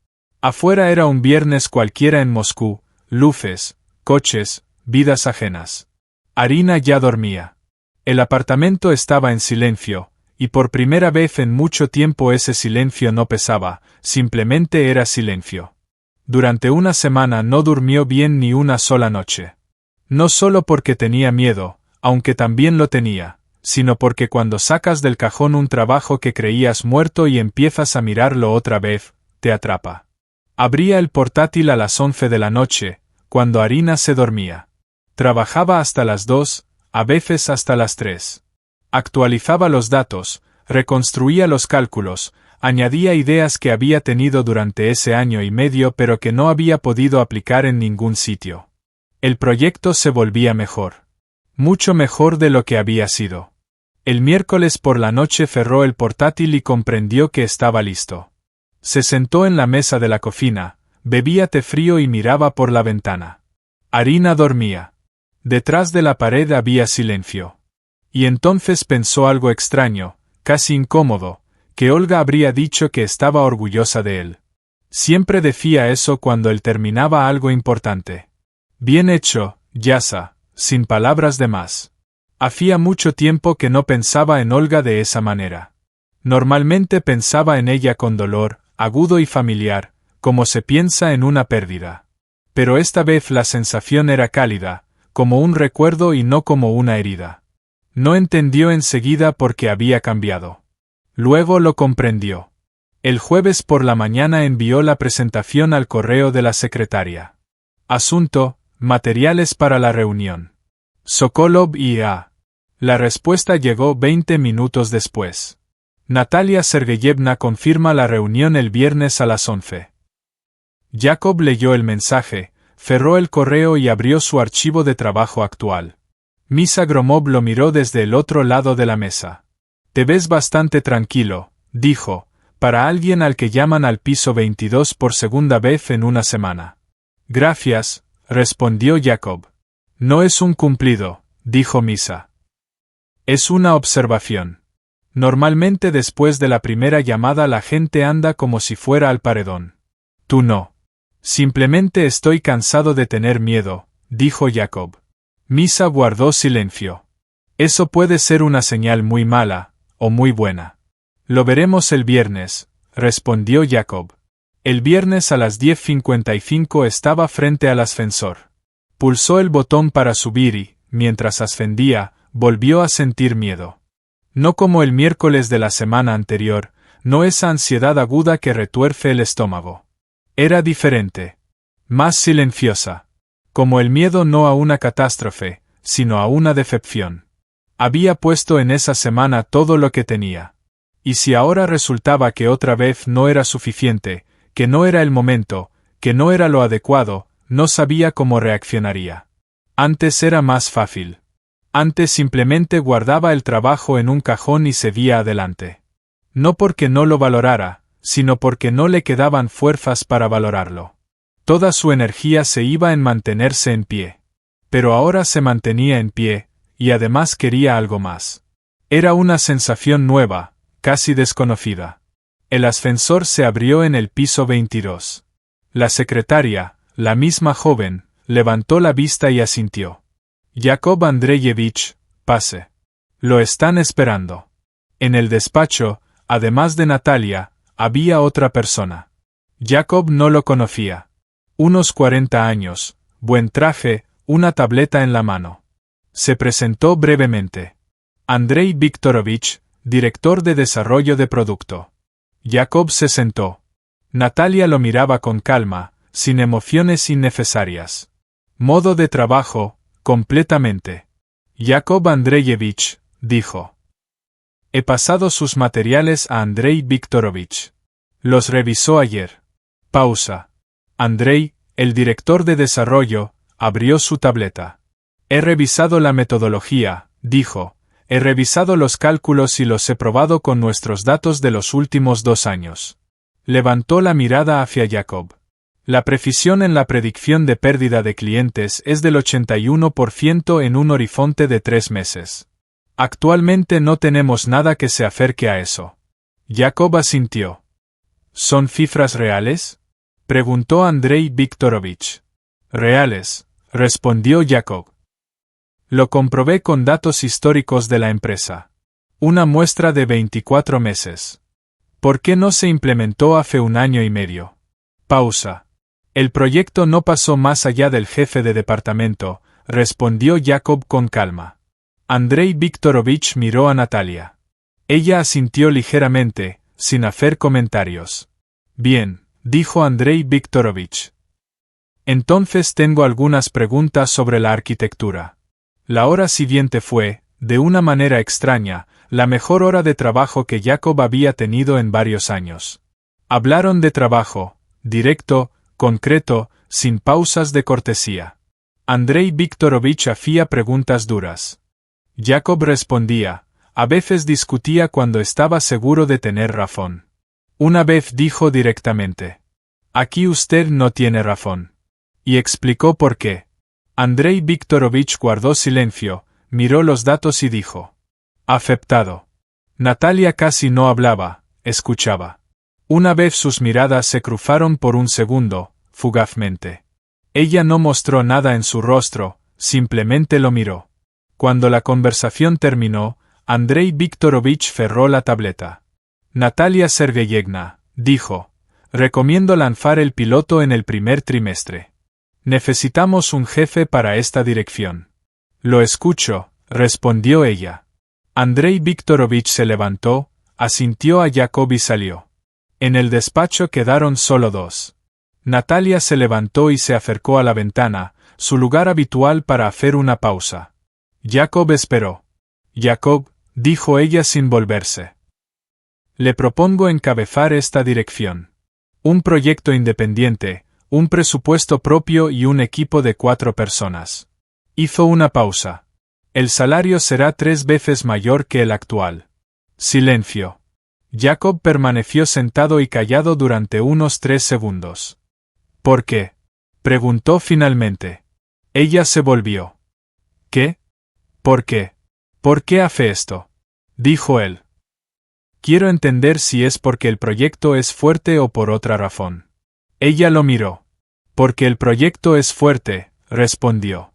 Afuera era un viernes cualquiera en Moscú, luces, coches, vidas ajenas. Arina ya dormía. El apartamento estaba en silencio, y por primera vez en mucho tiempo ese silencio no pesaba, simplemente era silencio. Durante una semana no durmió bien ni una sola noche. No solo porque tenía miedo, aunque también lo tenía, sino porque cuando sacas del cajón un trabajo que creías muerto y empiezas a mirarlo otra vez, te atrapa. Abría el portátil a las 11 de la noche, cuando Arina se dormía. Trabajaba hasta las 2, a veces hasta las 3. Actualizaba los datos, reconstruía los cálculos, añadía ideas que había tenido durante ese año y medio pero que no había podido aplicar en ningún sitio. El proyecto se volvía mejor. Mucho mejor de lo que había sido. El miércoles por la noche cerró el portátil y comprendió que estaba listo. Se sentó en la mesa de la cocina, bebía té frío y miraba por la ventana. Arina dormía. Detrás de la pared había silencio. Y entonces pensó algo extraño, casi incómodo, que Olga habría dicho que estaba orgullosa de él. Siempre decía eso cuando él terminaba algo importante. Bien hecho, Yasa, sin palabras de más. Hacía mucho tiempo que no pensaba en Olga de esa manera. Normalmente pensaba en ella con dolor, agudo y familiar, como se piensa en una pérdida. Pero esta vez la sensación era cálida, como un recuerdo y no como una herida. No entendió enseguida por qué había cambiado. Luego lo comprendió. El jueves por la mañana envió la presentación al correo de la secretaria. Asunto: materiales para la reunión. Sokolov I.A. La respuesta llegó 20 minutos después. Natalia Sergeyevna confirma la reunión el viernes a las 11. Jacob leyó el mensaje, cerró el correo y abrió su archivo de trabajo actual. Misa Gromov lo miró desde el otro lado de la mesa. Te ves bastante tranquilo, dijo, para alguien al que llaman al piso 22 por segunda vez en una semana. Gracias, respondió Jacob. No es un cumplido, dijo Misa. Es una observación. Normalmente después de la primera llamada la gente anda como si fuera al paredón. Tú no. Simplemente estoy cansado de tener miedo, dijo Jacob. Misa guardó silencio. Eso puede ser una señal muy mala, o muy buena. Lo veremos el viernes, respondió Jacob. El viernes a las 10:55 estaba frente al ascensor. Pulsó el botón para subir y, mientras ascendía, volvió a sentir miedo. No como el miércoles de la semana anterior, no esa ansiedad aguda que retuerce el estómago. Era diferente. Más silenciosa. Como el miedo no a una catástrofe, sino a una decepción. Había puesto en esa semana todo lo que tenía. Y si ahora resultaba que otra vez no era suficiente, que no era el momento, que no era lo adecuado, no sabía cómo reaccionaría. Antes era más fácil. Antes simplemente guardaba el trabajo en un cajón y seguía adelante. No porque no lo valorara, sino porque no le quedaban fuerzas para valorarlo. Toda su energía se iba en mantenerse en pie. Pero ahora se mantenía en pie, y además quería algo más. Era una sensación nueva, casi desconocida. El ascensor se abrió en el piso 22. La secretaria, la misma joven, levantó la vista y asintió. Yakov Andreyevich, pase. Lo están esperando. En el despacho, además de Natalia, había otra persona. Yakov no lo conocía. Unos 40 años, buen traje, una tableta en la mano. Se presentó brevemente. Andrei Viktorovich, director de desarrollo de producto. Yakov se sentó. Natalia lo miraba con calma, sin emociones innecesarias. Modo de trabajo, completamente. Yakov Andreyevich, dijo. He pasado sus materiales a Andrei Viktorovich. Los revisó ayer. Pausa. Andrei, el director de desarrollo, abrió su tableta. He revisado la metodología, dijo. He revisado los cálculos y los he probado con nuestros datos de los últimos 2 años. Levantó la mirada hacia Yakov. La precisión en la predicción de pérdida de clientes es del 81% en un horizonte de 3 meses. Actualmente no tenemos nada que se acerque a eso. Yakov asintió. ¿Son cifras reales? Preguntó Andrei Viktorovich. Reales, respondió Yakov. Lo comprobé con datos históricos de la empresa. Una muestra de 24 meses. ¿Por qué no se implementó hace 1 año y medio? Pausa. El proyecto no pasó más allá del jefe de departamento, respondió Yakov con calma. Andrei Viktorovich miró a Natalia. Ella asintió ligeramente, sin hacer comentarios. Bien, dijo Andrei Viktorovich. Entonces tengo algunas preguntas sobre la arquitectura. La hora siguiente fue, de una manera extraña, la mejor hora de trabajo que Yakov había tenido en varios años. Hablaron de trabajo, directo, concreto, sin pausas de cortesía. Andrei Viktorovich hacía preguntas duras. Yakov respondía, a veces discutía cuando estaba seguro de tener razón. Una vez dijo directamente: «Aquí usted no tiene razón». Y explicó por qué. Andrei Viktorovich guardó silencio, miró los datos y dijo: «Aceptado». Natalia casi no hablaba, escuchaba. Una vez sus miradas se cruzaron por un segundo, fugazmente. Ella no mostró nada en su rostro, simplemente lo miró. Cuando la conversación terminó, Andrei Viktorovich cerró la tableta. Natalia Sergeyevna, dijo, recomiendo lanzar el piloto en el primer trimestre. Necesitamos un jefe para esta dirección. Lo escucho, respondió ella. Andrei Viktorovich se levantó, asintió a Yakov y salió. En el despacho quedaron solo 2. Natalia se levantó y se acercó a la ventana, su lugar habitual para hacer una pausa. Yakov esperó. Yakov, dijo ella sin volverse. Le propongo encabezar esta dirección. Un proyecto independiente, un presupuesto propio y un equipo de 4 personas. Hizo una pausa. El salario será 3 veces mayor que el actual. Silencio. Yakov permaneció sentado y callado durante unos 3 segundos. ¿Por qué? Preguntó finalmente. Ella se volvió. ¿Qué? ¿Por qué? ¿Por qué hace esto? Dijo él. Quiero entender si es porque el proyecto es fuerte o por otra razón. Ella lo miró. Porque el proyecto es fuerte, respondió.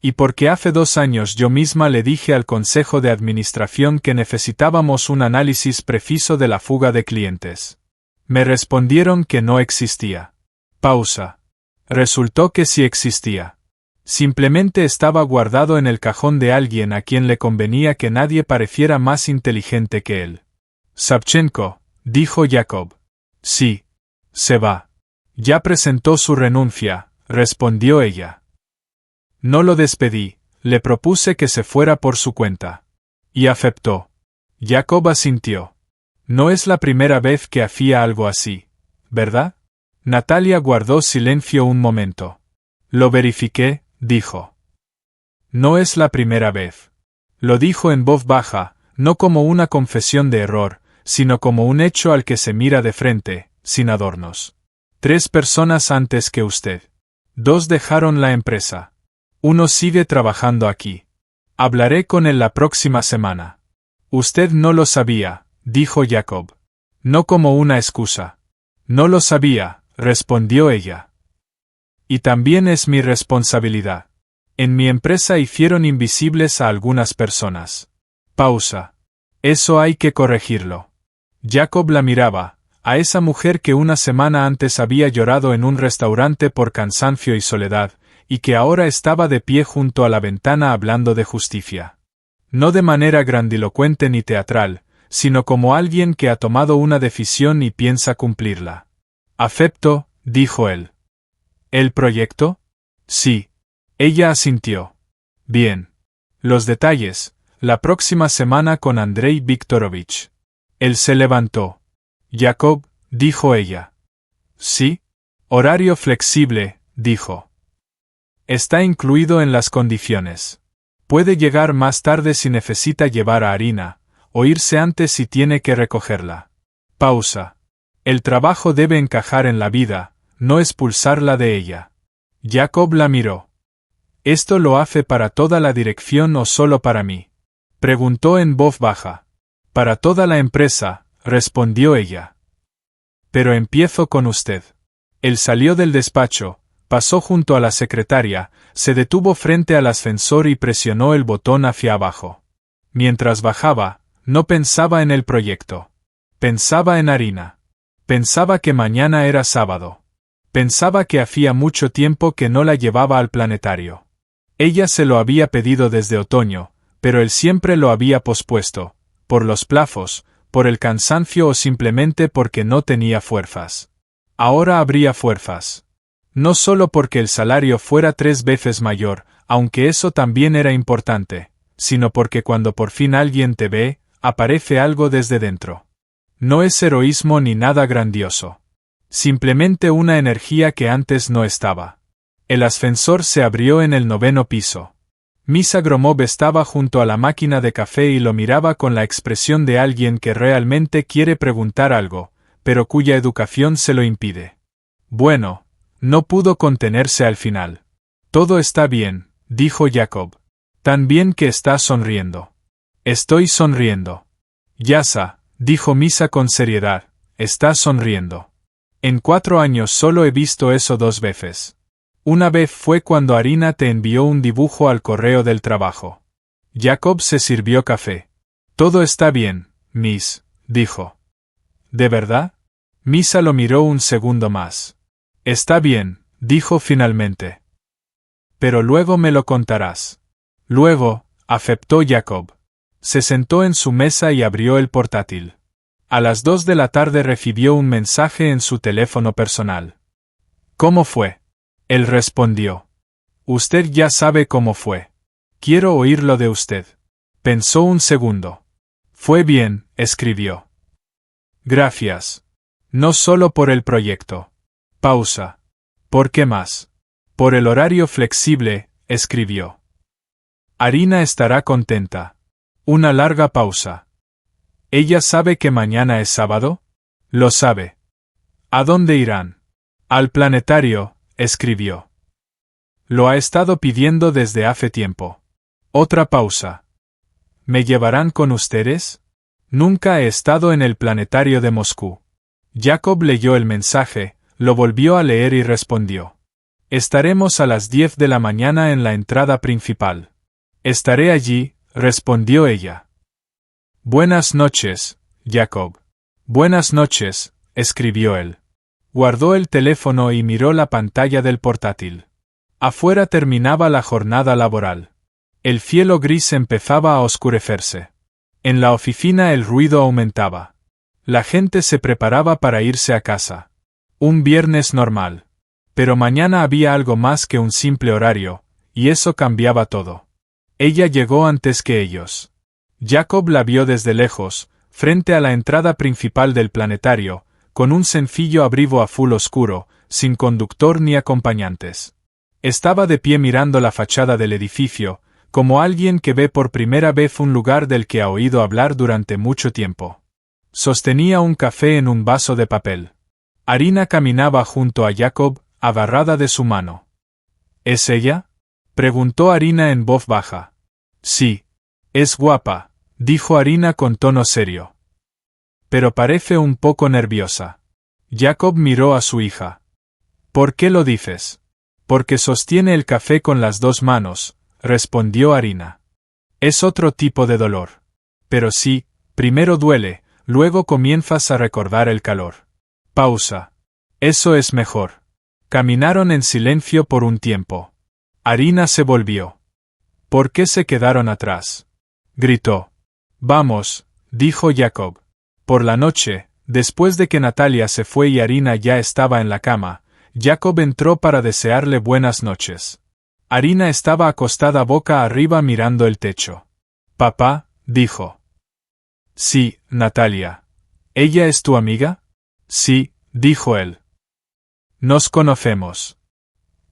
Y porque hace 2 años yo misma le dije al Consejo de Administración que necesitábamos un análisis preciso de la fuga de clientes. Me respondieron que no existía. Pausa. Resultó que sí existía. Simplemente estaba guardado en el cajón de alguien a quien le convenía que nadie pareciera más inteligente que él. Savchenko, dijo Yakov. Sí. Se va. Ya presentó su renuncia, respondió ella. No lo despedí, le propuse que se fuera por su cuenta. Y aceptó. Yakov asintió. No es la primera vez que hacía algo así, ¿verdad? Natalia guardó silencio un momento. Lo verifiqué, dijo. No es la primera vez. Lo dijo en voz baja, no como una confesión de error, sino como un hecho al que se mira de frente, sin adornos. 3 personas antes que usted. 2 dejaron la empresa. 1 sigue trabajando aquí. Hablaré con él la próxima semana. Usted no lo sabía, dijo Jacob. No como una excusa. No lo sabía, respondió ella. Y también es mi responsabilidad. En mi empresa hicieron invisibles a algunas personas. Pausa. Eso hay que corregirlo. Jacob la miraba, a esa mujer que una semana antes había llorado en un restaurante por cansancio y soledad, y que ahora estaba de pie junto a la ventana hablando de justicia. No de manera grandilocuente ni teatral, sino como alguien que ha tomado una decisión y piensa cumplirla. «Acepto», dijo él. ¿El proyecto? Sí. Ella asintió. Bien. Los detalles, la próxima semana con Andrei Viktorovich. Él se levantó. Jacob, dijo ella. Sí. Horario flexible, dijo. Está incluido en las condiciones. Puede llegar más tarde si necesita llevar a harina, o irse antes si tiene que recogerla. Pausa. El trabajo debe encajar en la vida, no expulsarla de ella. Jacob la miró. ¿Esto lo hace para toda la dirección o solo para mí? Preguntó en voz baja. Para toda la empresa, respondió ella. Pero empiezo con usted. Él salió del despacho, pasó junto a la secretaria, se detuvo frente al ascensor y presionó el botón hacia abajo. Mientras bajaba, no pensaba en el proyecto. Pensaba en harina. Pensaba que mañana era sábado. Pensaba que hacía mucho tiempo que no la llevaba al planetario. Ella se lo había pedido desde otoño, pero él siempre lo había pospuesto, por los plazos, por el cansancio o simplemente porque no tenía fuerzas. Ahora habría fuerzas. No solo porque el salario fuera 3 veces mayor, aunque eso también era importante, sino porque cuando por fin alguien te ve, aparece algo desde dentro. No es heroísmo ni nada grandioso. Simplemente una energía que antes no estaba. El ascensor se abrió en el 9º piso. Misa Gromov estaba junto a la máquina de café y lo miraba con la expresión de alguien que realmente quiere preguntar algo, pero cuya educación se lo impide. Bueno, no pudo contenerse al final. Todo está bien, dijo Jacob. Tan bien que está sonriendo. Estoy sonriendo. Yasa, dijo Misa con seriedad, está sonriendo. En 4 años solo he visto eso 2 veces. Una vez fue cuando Arina te envió un dibujo al correo del trabajo. Jacob se sirvió café. Todo está bien, Miss, dijo. ¿De verdad? Misa lo miró un segundo más. Está bien, dijo finalmente. Pero luego me lo contarás. Luego, aceptó Jacob. Se sentó en su mesa y abrió el portátil. A las 2 de la tarde recibió un mensaje en su teléfono personal. ¿Cómo fue? Él respondió. Usted ya sabe cómo fue. Quiero oírlo de usted. Pensó un segundo. Fue bien, escribió. Gracias. No solo por el proyecto. Pausa. ¿Por qué más? Por el horario flexible, escribió. Arina estará contenta. Una larga pausa. ¿Ella sabe que mañana es sábado? Lo sabe. ¿A dónde irán? Al planetario, escribió. Lo ha estado pidiendo desde hace tiempo. Otra pausa. ¿Me llevarán con ustedes? Nunca he estado en el planetario de Moscú. Jacob leyó el mensaje, lo volvió a leer y respondió. Estaremos a las 10 de la mañana en la entrada principal. Estaré allí, respondió ella. Buenas noches, Jacob. Buenas noches, escribió él. Guardó el teléfono y miró la pantalla del portátil. Afuera terminaba la jornada laboral. El cielo gris empezaba a oscurecerse. En la oficina el ruido aumentaba. La gente se preparaba para irse a casa. Un viernes normal. Pero mañana había algo más que un simple horario, y eso cambiaba todo. Ella llegó antes que ellos. Jacob la vio desde lejos, frente a la entrada principal del planetario, con un sencillo abrigo azul oscuro, sin conductor ni acompañantes. Estaba de pie mirando la fachada del edificio, como alguien que ve por primera vez un lugar del que ha oído hablar durante mucho tiempo. Sostenía un café en un vaso de papel. Arina caminaba junto a Jacob, agarrada de su mano. ¿Es ella? Preguntó Arina en voz baja. Sí. Es guapa, dijo Arina con tono serio. Pero parece un poco nerviosa. Jacob miró a su hija. ¿Por qué lo dices? Porque sostiene el café con las dos manos, respondió Arina. Es otro tipo de dolor. Pero sí, primero duele, luego comienzas a recordar el calor. Pausa. Eso es mejor. Caminaron en silencio por un tiempo. Arina se volvió. ¿Por qué se quedaron atrás? Gritó. Vamos, dijo Jacob. Por la noche, después de que Natalia se fue y Arina ya estaba en la cama, Jacob entró para desearle buenas noches. Arina estaba acostada boca arriba mirando el techo. Papá, dijo. Sí, Natalia. ¿Ella es tu amiga? Sí, dijo él. Nos conocemos.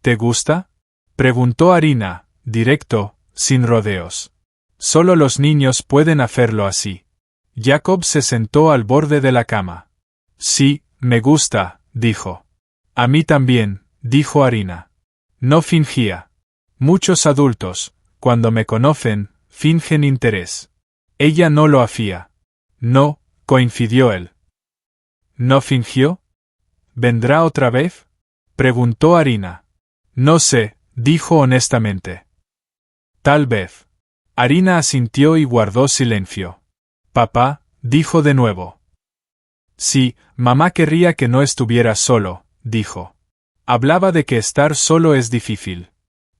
¿Te gusta? Preguntó Arina, directo, sin rodeos. Solo los niños pueden hacerlo así. Jacob se sentó al borde de la cama. Sí, me gusta, dijo. A mí también, dijo Arina. No fingía. Muchos adultos, cuando me conocen, fingen interés. Ella no lo hacía. No, coincidió él. ¿No fingió? ¿Vendrá otra vez? Preguntó Arina. No sé, dijo honestamente. Tal vez. Arina asintió y guardó silencio. Papá, dijo de nuevo. Sí, mamá querría que no estuvieras solo, dijo. Hablaba de que estar solo es difícil.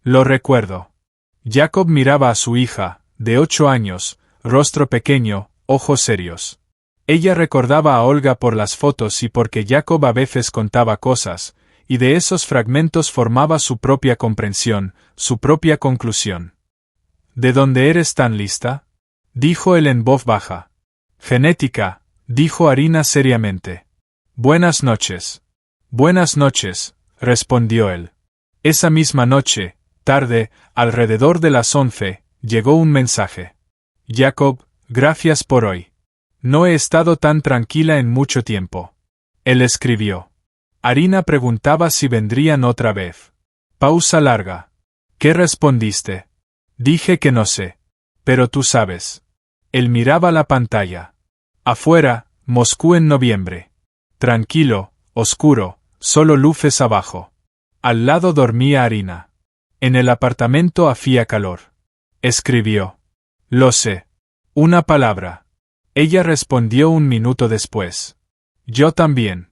Lo recuerdo. Jacob miraba a su hija, de 8 años, rostro pequeño, ojos serios. Ella recordaba a Olga por las fotos y porque Jacob a veces contaba cosas, y de esos fragmentos formaba su propia comprensión, su propia conclusión. ¿De dónde eres tan lista? Dijo él en voz baja. Genética, dijo Arina seriamente. Buenas noches. Buenas noches, respondió él. Esa misma noche, tarde, alrededor de las 11, llegó un mensaje. Jacob, gracias por hoy. No he estado tan tranquila en mucho tiempo. Él escribió. Arina preguntaba si vendrían otra vez. Pausa larga. ¿Qué respondiste? Dije que no sé. Pero tú sabes. Él miraba la pantalla. Afuera, Moscú en noviembre. Tranquilo, oscuro, solo luces abajo. Al lado dormía Arina. En el apartamento hacía calor. Escribió. Lo sé. Una palabra. Ella respondió un minuto después. Yo también.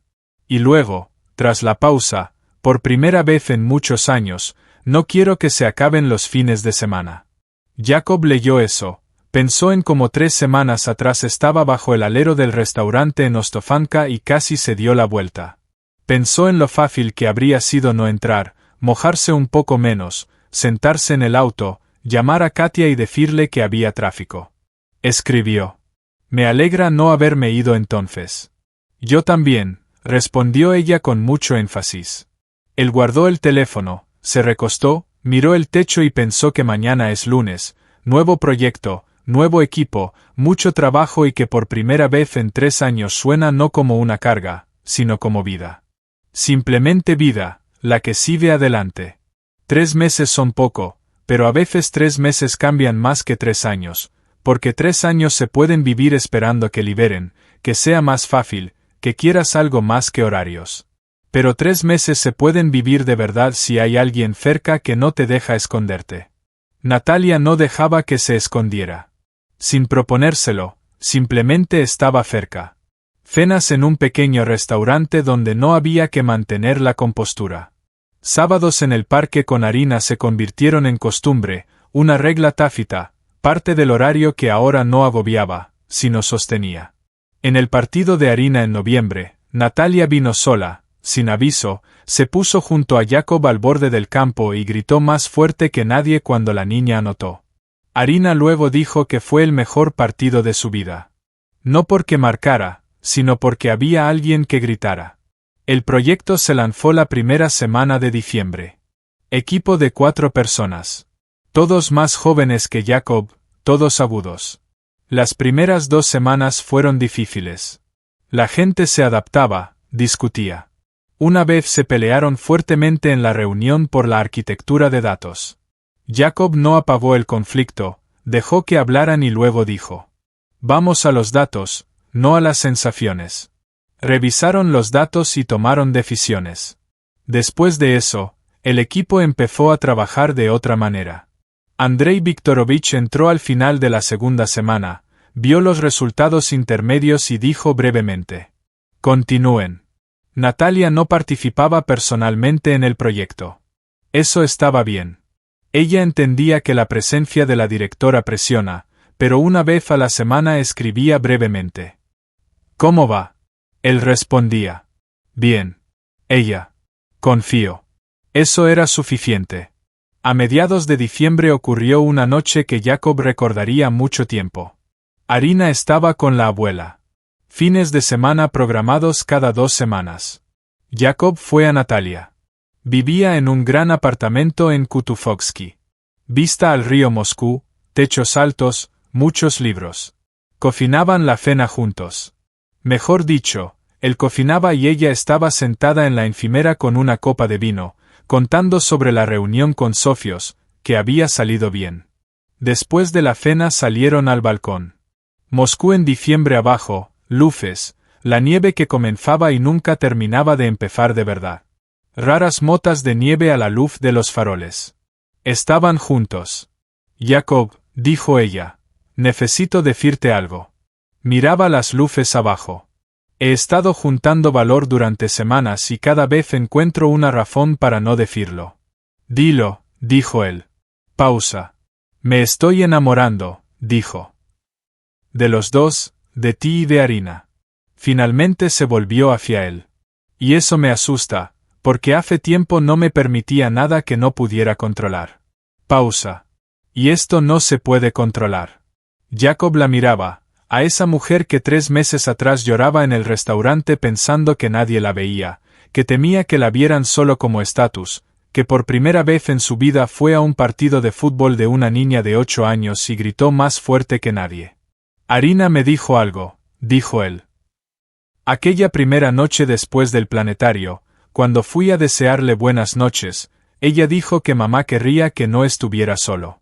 Y luego, tras la pausa, por primera vez en muchos años, no quiero que se acaben los fines de semana. Jacob leyó eso, pensó en cómo 3 semanas atrás estaba bajo el alero del restaurante en Ostofanka y casi se dio la vuelta. Pensó en lo fácil que habría sido no entrar, mojarse un poco menos, sentarse en el auto, llamar a Katia y decirle que había tráfico. Escribió. Me alegra no haberme ido entonces. Yo también, respondió ella con mucho énfasis. Él guardó el teléfono, se recostó, miró el techo y pensó que mañana es lunes, nuevo proyecto, nuevo equipo, mucho trabajo y que por primera vez en 3 años suena no como una carga, sino como vida. Simplemente vida, la que sigue adelante. 3 meses son poco, pero a veces 3 meses cambian más que 3 años, porque 3 años se pueden vivir esperando que liberen, que sea más fácil, que quieras algo más que horarios. Pero 3 meses se pueden vivir de verdad si hay alguien cerca que no te deja esconderte. Natalia no dejaba que se escondiera. Sin proponérselo, simplemente estaba cerca. Cenas en un pequeño restaurante donde no había que mantener la compostura. Sábados en el parque con Arina se convirtieron en costumbre, una regla tácita, parte del horario que ahora no agobiaba, sino sostenía. En el partido de Arina en noviembre, Natalia vino sola, sin aviso, se puso junto a Jacob al borde del campo y gritó más fuerte que nadie cuando la niña anotó. Arina luego dijo que fue el mejor partido de su vida. No porque marcara, sino porque había alguien que gritara. El proyecto se lanzó la primera semana de diciembre. Equipo de 4 personas. Todos más jóvenes que Jacob, todos agudos. Las primeras 2 semanas fueron difíciles. La gente se adaptaba, discutía. Una vez se pelearon fuertemente en la reunión por la arquitectura de datos. Jacob no apagó el conflicto, dejó que hablaran y luego dijo. Vamos a los datos, no a las sensaciones. Revisaron los datos y tomaron decisiones. Después de eso, el equipo empezó a trabajar de otra manera. Andrei Viktorovich entró al final de la segunda semana, vio los resultados intermedios y dijo brevemente: continúen. Natalia no participaba personalmente en el proyecto. Eso estaba bien. Ella entendía que la presencia de la directora presiona, pero una vez a la semana escribía brevemente: ¿cómo va? Él respondía: bien. Ella: confío. Eso era suficiente. A mediados de diciembre ocurrió una noche que Jacob recordaría mucho tiempo. Arina estaba con la abuela. Fines de semana programados cada 2 semanas. Jacob fue a Natalia. Vivía en un gran apartamento en Kutufovsky. Vista al río Moscú, techos altos, muchos libros. Cocinaban la cena juntos. Mejor dicho, él cocinaba y ella estaba sentada en la encimera con una copa de vino, contando sobre la reunión con socios, que había salido bien. Después de la cena salieron al balcón. Moscú en diciembre abajo, luces, la nieve que comenzaba y nunca terminaba de empezar de verdad. Raras motas de nieve a la luz de los faroles. Estaban juntos. Jacob, dijo ella, necesito decirte algo. Miraba las luces abajo. He estado juntando valor durante semanas y cada vez encuentro una razón para no decirlo. Dilo, dijo él. Pausa. Me estoy enamorando, dijo. De los dos, de ti y de Arina. Finalmente se volvió hacia él. Y eso me asusta, porque hace tiempo no me permitía nada que no pudiera controlar. Pausa. Y esto no se puede controlar. Jacob la miraba, a esa mujer que 3 meses atrás lloraba en el restaurante pensando que nadie la veía, que temía que la vieran solo como estatus, que por primera vez en su vida fue a un partido de fútbol de una niña de 8 años y gritó más fuerte que nadie. Arina me dijo algo, dijo él. Aquella primera noche después del planetario, cuando fui a desearle buenas noches, ella dijo que mamá querría que no estuviera solo.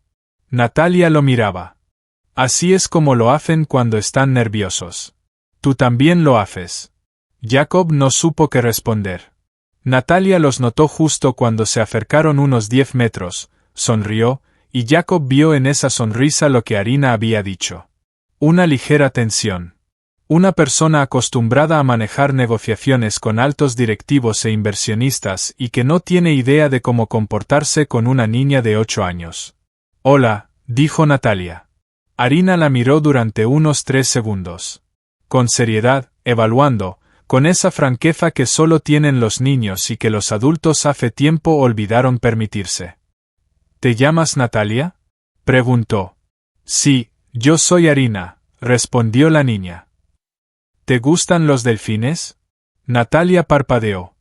Natalia lo miraba. Así es como lo hacen cuando están nerviosos. Tú también lo haces. Jacob no supo qué responder. Natalia los notó justo cuando se acercaron unos 10 metros, sonrió, y Jacob vio en esa sonrisa lo que Arina había dicho. Una ligera tensión. Una persona acostumbrada a manejar negociaciones con altos directivos e inversionistas y que no tiene idea de cómo comportarse con una niña de 8 años. Hola, dijo Natalia. Arina la miró durante unos 3 segundos. Con seriedad, evaluando, con esa franqueza que solo tienen los niños y que los adultos hace tiempo olvidaron permitirse. ¿Te llamas Natalia? Preguntó. Sí, yo soy Arina, respondió la niña. ¿Te gustan los delfines? Natalia parpadeó.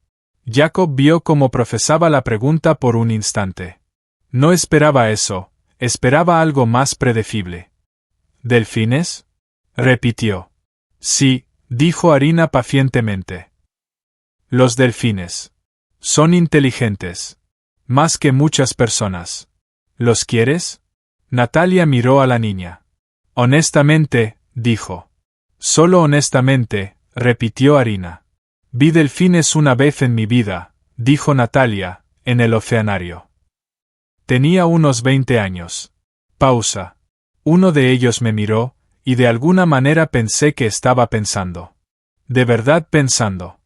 Jacob vio cómo procesaba la pregunta por un instante. No esperaba eso, esperaba algo más predecible. ¿Delfines? Repitió. Sí, dijo Arina pacientemente. Los delfines. Son inteligentes. Más que muchas personas. ¿Los quieres? Natalia miró a la niña. Honestamente, dijo. Solo honestamente, repitió Arina. Vi delfines una vez en mi vida, dijo Natalia, en el oceanario. Tenía unos 20 años. Pausa. Uno de ellos me miró, y de alguna manera pensé que estaba pensando. De verdad pensando.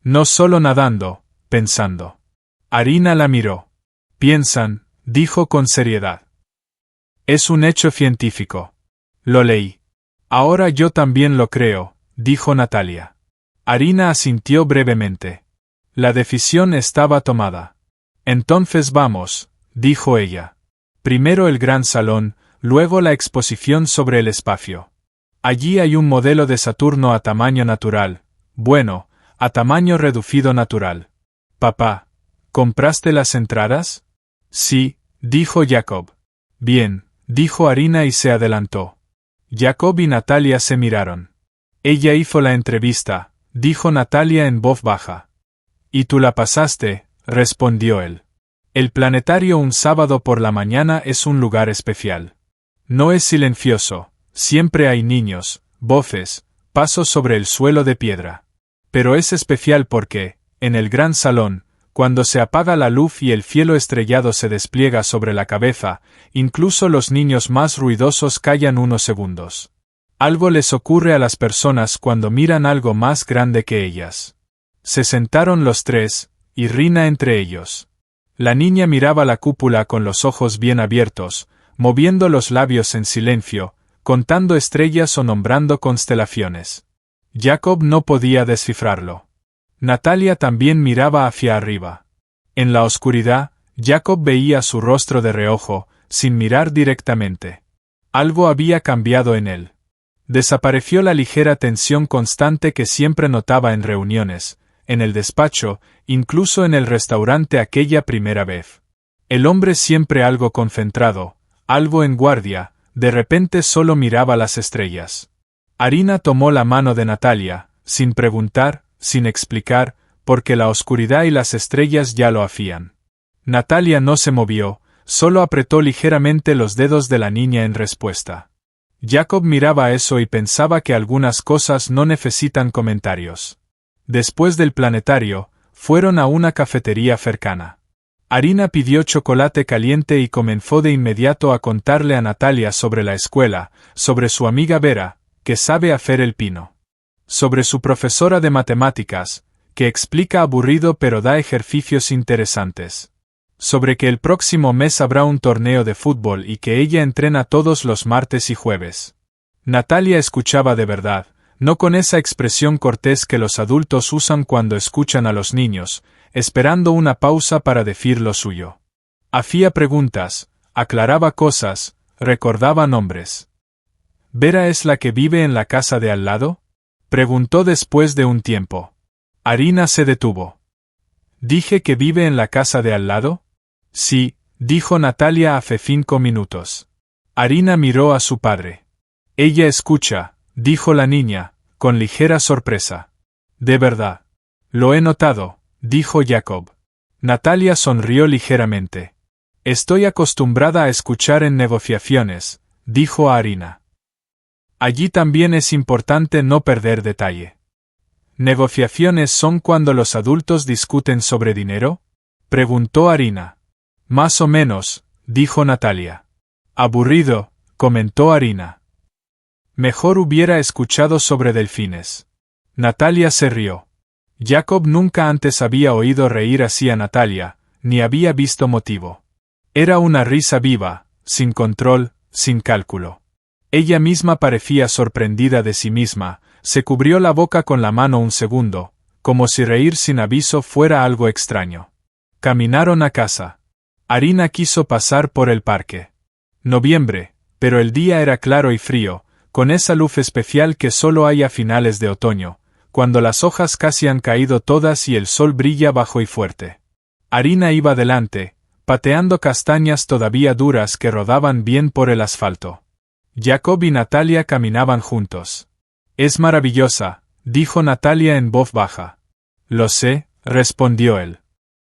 No solo nadando, pensando. Arina la miró. Piensan, dijo con seriedad. Es un hecho científico. Lo leí. Ahora yo también lo creo, dijo Natalia. Arina asintió brevemente. La decisión estaba tomada. Entonces vamos, dijo ella. Primero el gran salón, luego la exposición sobre el espacio. Allí hay un modelo de Saturno a tamaño natural, bueno, a tamaño reducido natural. Papá, ¿compraste las entradas? Sí, dijo Jacob. Bien, dijo Arina y se adelantó. Jacob y Natalia se miraron. Ella hizo la entrevista, dijo Natalia en voz baja. ¿Y tú la pasaste?, respondió él. El planetario un sábado por la mañana es un lugar especial. No es silencioso, siempre hay niños, voces, pasos sobre el suelo de piedra. Pero es especial porque, en el gran salón, cuando se apaga la luz y el cielo estrellado se despliega sobre la cabeza, incluso los niños más ruidosos callan unos segundos. Algo les ocurre a las personas cuando miran algo más grande que ellas. Se sentaron los tres, y Rina entre ellos. La niña miraba la cúpula con los ojos bien abiertos, moviendo los labios en silencio, contando estrellas o nombrando constelaciones. Jacob no podía descifrarlo. Natalia también miraba hacia arriba. En la oscuridad, Jacob veía su rostro de reojo, sin mirar directamente. Algo había cambiado en él. Desapareció la ligera tensión constante que siempre notaba en reuniones, en el despacho, incluso en el restaurante aquella primera vez. El hombre siempre algo concentrado, algo en guardia, de repente solo miraba las estrellas. Arina tomó la mano de Natalia, sin preguntar, sin explicar, porque la oscuridad y las estrellas ya lo hacían. Natalia no se movió, solo apretó ligeramente los dedos de la niña en respuesta. Jacob miraba eso y pensaba que algunas cosas no necesitan comentarios. Después del planetario, fueron a una cafetería cercana. Arina pidió chocolate caliente y comenzó de inmediato a contarle a Natalia sobre la escuela, sobre su amiga Vera, que sabe hacer el pino. Sobre su profesora de matemáticas, que explica aburrido pero da ejercicios interesantes. Sobre que el próximo mes habrá un torneo de fútbol y que ella entrena todos los martes y jueves. Natalia escuchaba de verdad, no con esa expresión cortés que los adultos usan cuando escuchan a los niños, esperando una pausa para decir lo suyo. Hacía preguntas, aclaraba cosas, recordaba nombres. ¿Vera es la que vive en la casa de al lado? Preguntó después de un tiempo. Arina se detuvo. ¿Dije que vive en la casa de al lado? Sí, dijo Natalia hace 5 minutos. Arina miró a su padre. Ella escucha, dijo la niña, con ligera sorpresa. De verdad. Lo he notado, dijo Jacob. Natalia sonrió ligeramente. Estoy acostumbrada a escuchar en negociaciones, dijo a Arina. Allí también es importante no perder detalle. ¿Negociaciones son cuando los adultos discuten sobre dinero? Preguntó Arina. Más o menos, dijo Natalia. Aburrido, comentó Arina. Mejor hubiera escuchado sobre delfines. Natalia se rió. Jacob nunca antes había oído reír así a Natalia, ni había visto motivo. Era una risa viva, sin control, sin cálculo. Ella misma parecía sorprendida de sí misma, se cubrió la boca con la mano un segundo, como si reír sin aviso fuera algo extraño. Caminaron a casa. Arina quiso pasar por el parque. Noviembre, pero el día era claro y frío, con esa luz especial que solo hay a finales de otoño, cuando las hojas casi han caído todas y el sol brilla bajo y fuerte. Arina iba delante, pateando castañas todavía duras que rodaban bien por el asfalto. Jacob y Natalia caminaban juntos. Es maravillosa, dijo Natalia en voz baja. Lo sé, respondió él.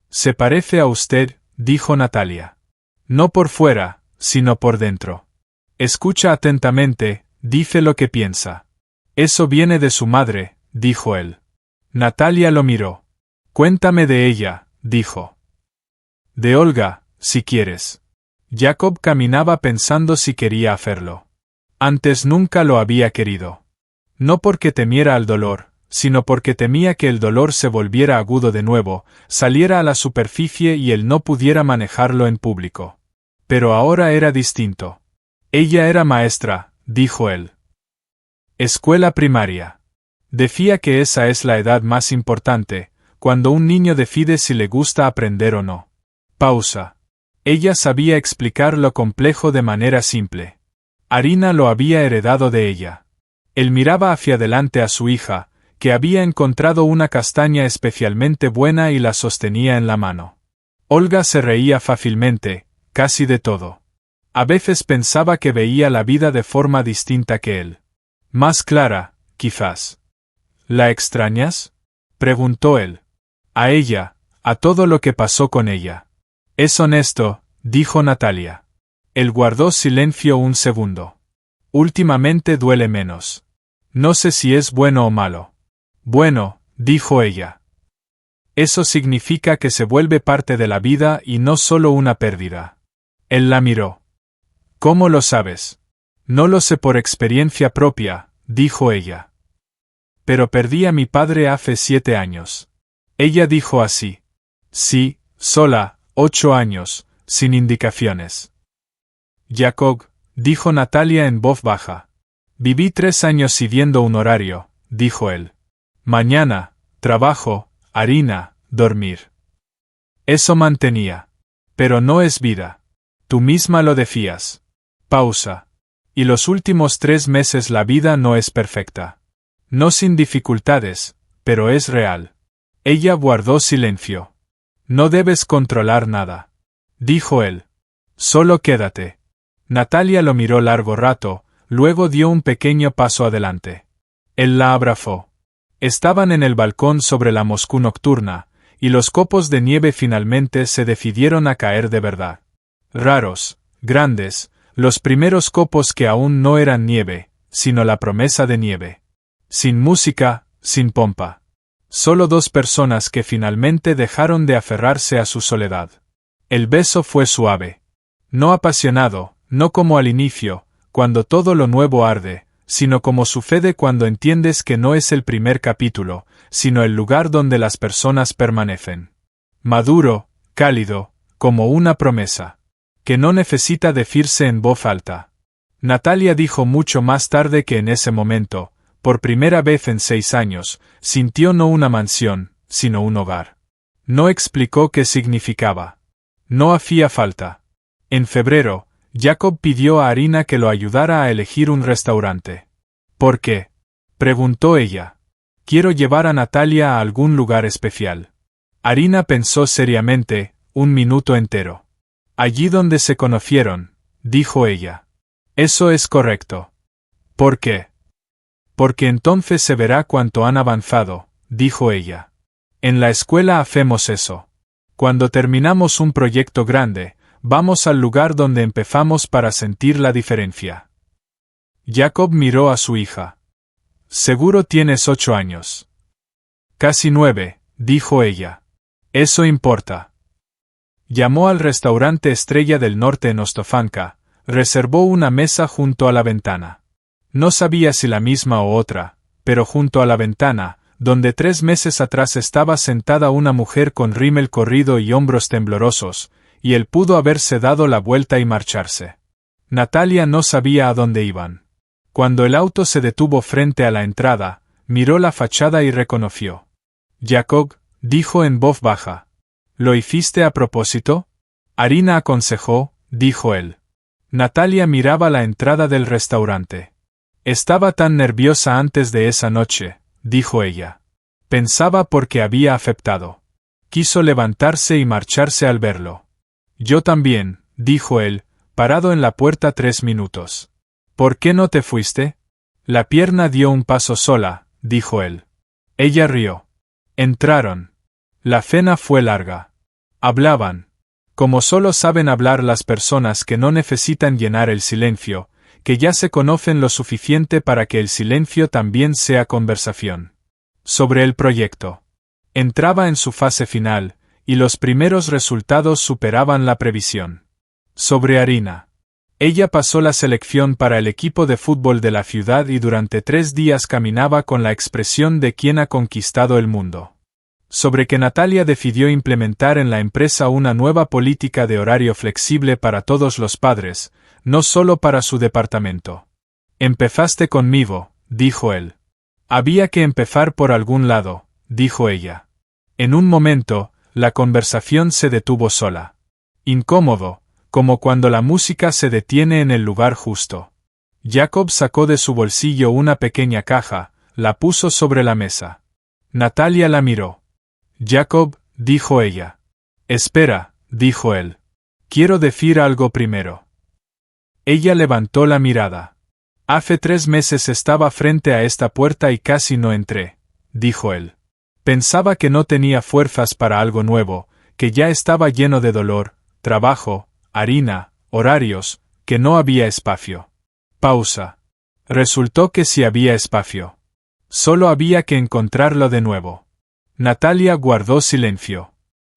Se parece a usted, dijo Natalia. No por fuera, sino por dentro. Escucha atentamente, dice lo que piensa. Eso viene de su madre, dijo él. Natalia lo miró. Cuéntame de ella, dijo. De Olga, si quieres. Jacob caminaba pensando si quería hacerlo. Antes nunca lo había querido. No porque temiera al dolor, sino porque temía que el dolor se volviera agudo de nuevo, saliera a la superficie y él no pudiera manejarlo en público. Pero ahora era distinto. Ella era maestra, dijo él. Escuela primaria. Decía que esa es la edad más importante, cuando un niño decide si le gusta aprender o no. Pausa. Ella sabía explicar lo complejo de manera simple. Arina lo había heredado de ella. Él miraba hacia adelante a su hija, que había encontrado una castaña especialmente buena y la sostenía en la mano. Olga se reía fácilmente, casi de todo. A veces pensaba que veía la vida de forma distinta que él. Más clara, quizás. ¿La extrañas? Preguntó él. A ella, a todo lo que pasó con ella. Es honesto, dijo Natalia. Él guardó silencio un segundo. Últimamente duele menos. No sé si es bueno o malo. Bueno, dijo ella. Eso significa que se vuelve parte de la vida y no solo una pérdida. Él la miró. ¿Cómo lo sabes? No lo sé por experiencia propia, dijo ella. Pero perdí a mi padre hace 7 años. Ella dijo así. Sí, sola, 8 años, sin indicaciones. Jacob, dijo Natalia en voz baja. Viví 3 años siguiendo un horario, dijo él. Mañana, trabajo, harina, dormir. Eso mantenía. Pero no es vida. Tú misma lo decías. Pausa. Y los últimos 3 meses la vida no es perfecta. No sin dificultades, pero es real. Ella guardó silencio. No debes controlar nada. Dijo él. Solo quédate. Natalia lo miró largo rato, luego dio un pequeño paso adelante. Él la abrazó. Estaban en el balcón sobre la Moscú nocturna, y los copos de nieve finalmente se decidieron a caer de verdad. Raros, grandes, los primeros copos que aún no eran nieve, sino la promesa de nieve. Sin música, sin pompa. Solo 2 personas que finalmente dejaron de aferrarse a su soledad. El beso fue suave. No apasionado, no como al inicio, cuando todo lo nuevo arde, sino como sucede cuando entiendes que no es el primer capítulo, sino el lugar donde las personas permanecen. Maduro, cálido, como una promesa. Que no necesita decirse en voz alta. Natalia dijo mucho más tarde que en ese momento, por primera vez en 6 años, sintió no una mansión, sino un hogar. No explicó qué significaba. No hacía falta. En febrero, Jacob pidió a Arina que lo ayudara a elegir un restaurante. ¿Por qué?, preguntó ella. Quiero llevar a Natalia a algún lugar especial. Arina pensó seriamente, 1 minuto entero. Allí donde se conocieron, dijo ella. Eso es correcto. ¿Por qué? Porque entonces se verá cuánto han avanzado, dijo ella. En la escuela hacemos eso. Cuando terminamos un proyecto grande, vamos al lugar donde empezamos para sentir la diferencia. Jacob miró a su hija. Seguro tienes 8 años. Casi 9, dijo ella. Eso importa. Llamó al restaurante Estrella del Norte en Ostofanka, reservó una mesa junto a la ventana. No sabía si la misma o otra, pero junto a la ventana, donde 3 meses atrás estaba sentada una mujer con rímel corrido y hombros temblorosos, y él pudo haberse dado la vuelta y marcharse. Natalia no sabía a dónde iban. Cuando el auto se detuvo frente a la entrada, miró la fachada y reconoció. Jacob, dijo en voz baja. ¿Lo hiciste a propósito? Arina aconsejó, dijo él. Natalia miraba la entrada del restaurante. Estaba tan nerviosa antes de esa noche, dijo ella. Pensaba porque había aceptado. Quiso levantarse y marcharse al verlo. Yo también, dijo él, parado en la puerta 3 minutos. ¿Por qué no te fuiste? La pierna dio un paso sola, dijo él. Ella rió. Entraron. La cena fue larga. Hablaban. Como solo saben hablar las personas que no necesitan llenar el silencio, que ya se conocen lo suficiente para que el silencio también sea conversación. Sobre el proyecto. Entraba en su fase final, y los primeros resultados superaban la previsión. Sobre Arina. Ella pasó la selección para el equipo de fútbol de la ciudad y durante 3 días caminaba con la expresión de quien ha conquistado el mundo. Sobre que Natalia decidió implementar en la empresa una nueva política de horario flexible para todos los padres, no solo para su departamento. Empezaste conmigo, dijo él. Había que empezar por algún lado, dijo ella. En un momento, la conversación se detuvo sola. Incómodo, como cuando la música se detiene en el lugar justo. Jacob sacó de su bolsillo una pequeña caja, la puso sobre la mesa. Natalia la miró. Jacob, dijo ella. Espera, dijo él. Quiero decir algo primero. Ella levantó la mirada. Hace 3 meses estaba frente a esta puerta y casi no entré, dijo él. Pensaba que no tenía fuerzas para algo nuevo, que ya estaba lleno de dolor, trabajo, harina, horarios, que no había espacio. Pausa. Resultó que sí había espacio. Solo había que encontrarlo de nuevo. Natalia guardó silencio.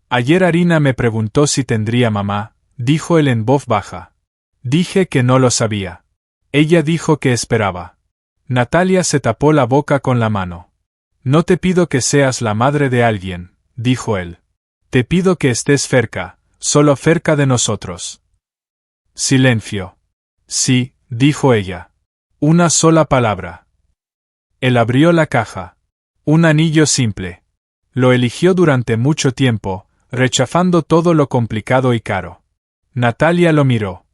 Ayer Arina me preguntó si tendría mamá, dijo él en voz baja. Dije que no lo sabía. Ella dijo que esperaba. Natalia se tapó la boca con la mano. No te pido que seas la madre de alguien, dijo él. Te pido que estés cerca, solo cerca de nosotros. Silencio. Sí, dijo ella. Una sola palabra. Él abrió la caja. Un anillo simple. Lo eligió durante mucho tiempo, rechazando todo lo complicado y caro. Natalia lo miró.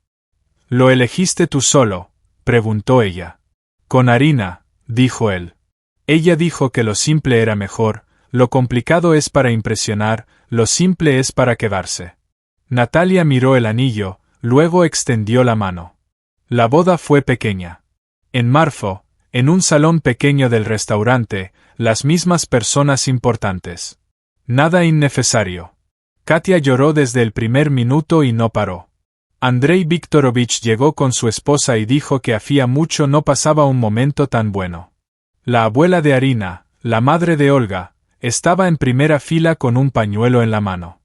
¿Lo elegiste tú solo?, preguntó ella. Con Arina, dijo él. Ella dijo que lo simple era mejor, lo complicado es para impresionar, lo simple es para quedarse. Natalia miró el anillo, luego extendió la mano. La boda fue pequeña. En marzo, en un salón pequeño del restaurante, las mismas personas importantes. Nada innecesario. Katia lloró desde el primer minuto y no paró. Andrei Viktorovich llegó con su esposa y dijo que hacía mucho no pasaba un momento tan bueno. La abuela de Arina, la madre de Olga, estaba en primera fila con un pañuelo en la mano.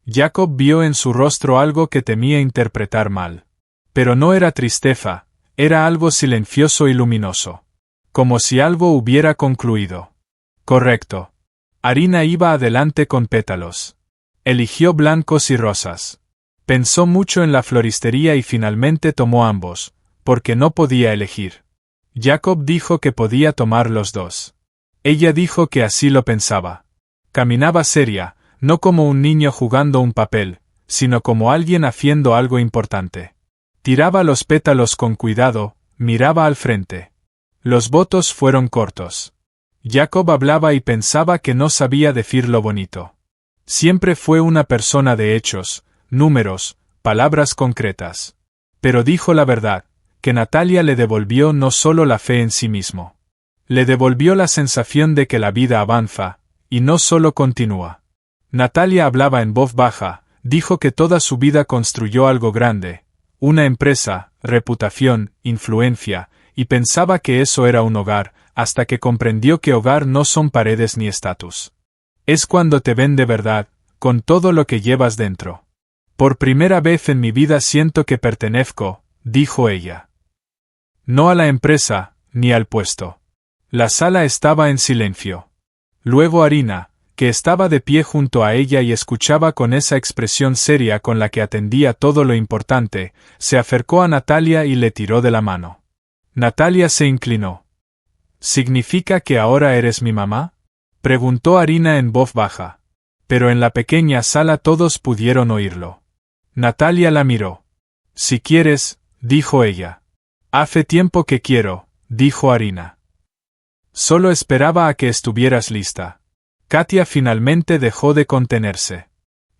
Jacob vio en su rostro algo que temía interpretar mal. Pero no era tristeza, era algo silencioso y luminoso. Como si algo hubiera concluido. Correcto. Arina iba adelante con pétalos. Eligió blancos y rosas. Pensó mucho en la floristería y finalmente tomó ambos, porque no podía elegir. Jacob dijo que podía tomar los dos. Ella dijo que así lo pensaba. Caminaba seria, no como un niño jugando un papel, sino como alguien haciendo algo importante. Tiraba los pétalos con cuidado, miraba al frente. Los votos fueron cortos. Jacob hablaba y pensaba que no sabía decir lo bonito. Siempre fue una persona de hechos, números, palabras concretas. Pero dijo la verdad, que Natalia le devolvió no solo la fe en sí mismo. Le devolvió la sensación de que la vida avanza, y no solo continúa. Natalia hablaba en voz baja, dijo que toda su vida construyó algo grande, una empresa, reputación, influencia, y pensaba que eso era un hogar, hasta que comprendió que hogar no son paredes ni estatus. Es cuando te ven de verdad, con todo lo que llevas dentro. Por primera vez en mi vida siento que pertenezco, dijo ella. No a la empresa, ni al puesto. La sala estaba en silencio. Luego Arina, que estaba de pie junto a ella y escuchaba con esa expresión seria con la que atendía todo lo importante, se acercó a Natalia y le tiró de la mano. Natalia se inclinó. ¿Significa que ahora eres mi mamá?, preguntó Arina en voz baja. Pero en la pequeña sala todos pudieron oírlo. Natalia la miró. Si quieres, dijo ella. Hace tiempo que quiero, dijo Arina. Solo esperaba a que estuvieras lista. Katia finalmente dejó de contenerse.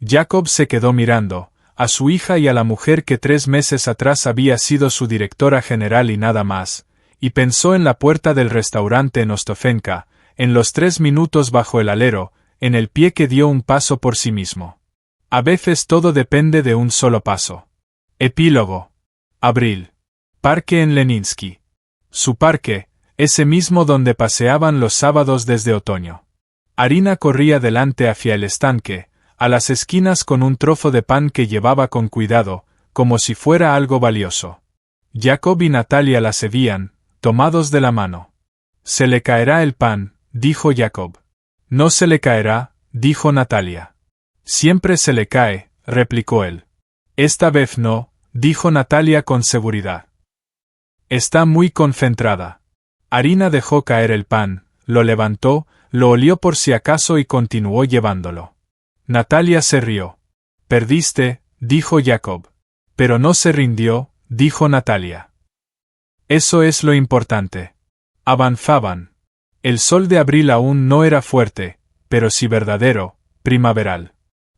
Jacob se quedó mirando, a su hija y a la mujer que 3 meses atrás había sido su directora general y nada más, y pensó en la puerta del restaurante en Ostofenka, en los 3 minutos bajo el alero, en el pie que dio un paso por sí mismo. A veces todo depende de un solo paso. Epílogo. Abril. Parque en Leninsky. Su parque, ese mismo donde paseaban los sábados desde otoño. Arina corría delante hacia el estanque, a las esquinas con un trozo de pan que llevaba con cuidado, como si fuera algo valioso. Jacob y Natalia la seguían, tomados de la mano. Se le caerá el pan, dijo Jacob. No se le caerá, dijo Natalia. Siempre se le cae, replicó él. Esta vez no, dijo Natalia con seguridad. Está muy concentrada. Arina dejó caer el pan, lo levantó, lo olió por si acaso y continuó llevándolo. Natalia se rió. Perdiste, dijo Jacob. Pero no se rindió, dijo Natalia. Eso es lo importante. Avanzaban. El sol de abril aún no era fuerte, pero sí verdadero, primaveral.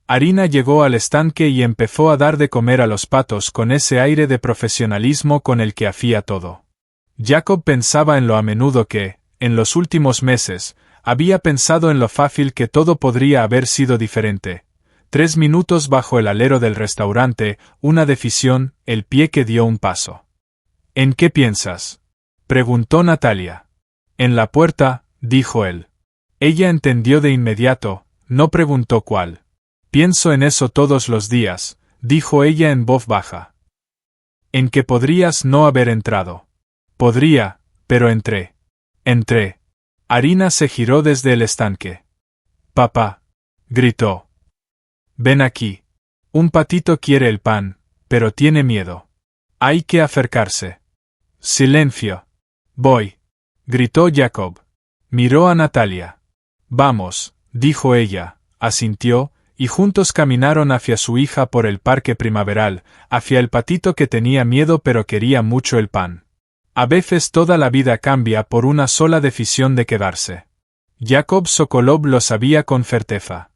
Arina llegó al estanque y empezó a dar de comer a los patos con ese aire de profesionalismo con el que hacía todo. Jacob pensaba en lo a menudo que, en los últimos meses, había pensado en lo fácil que todo podría haber sido diferente. 3 minutos bajo el alero del restaurante, una decisión, el pie que dio un paso. ¿En qué piensas?, preguntó Natalia. En la puerta, dijo él. Ella entendió de inmediato, no preguntó cuál. Pienso en eso todos los días, dijo ella en voz baja. En que podrías no haber entrado. Podría, pero entré. Entré. Arina se giró desde el estanque. Papá, gritó. Ven aquí. Un patito quiere el pan, pero tiene miedo. Hay que acercarse. Silencio. Voy. Gritó Jacob. Miró a Natalia. Vamos, dijo ella, asintió, y juntos caminaron hacia su hija por el parque primaveral, hacia el patito que tenía miedo pero quería mucho el pan. A veces toda la vida cambia por una sola decisión de quedarse. Jacob Sokolov lo sabía con certeza.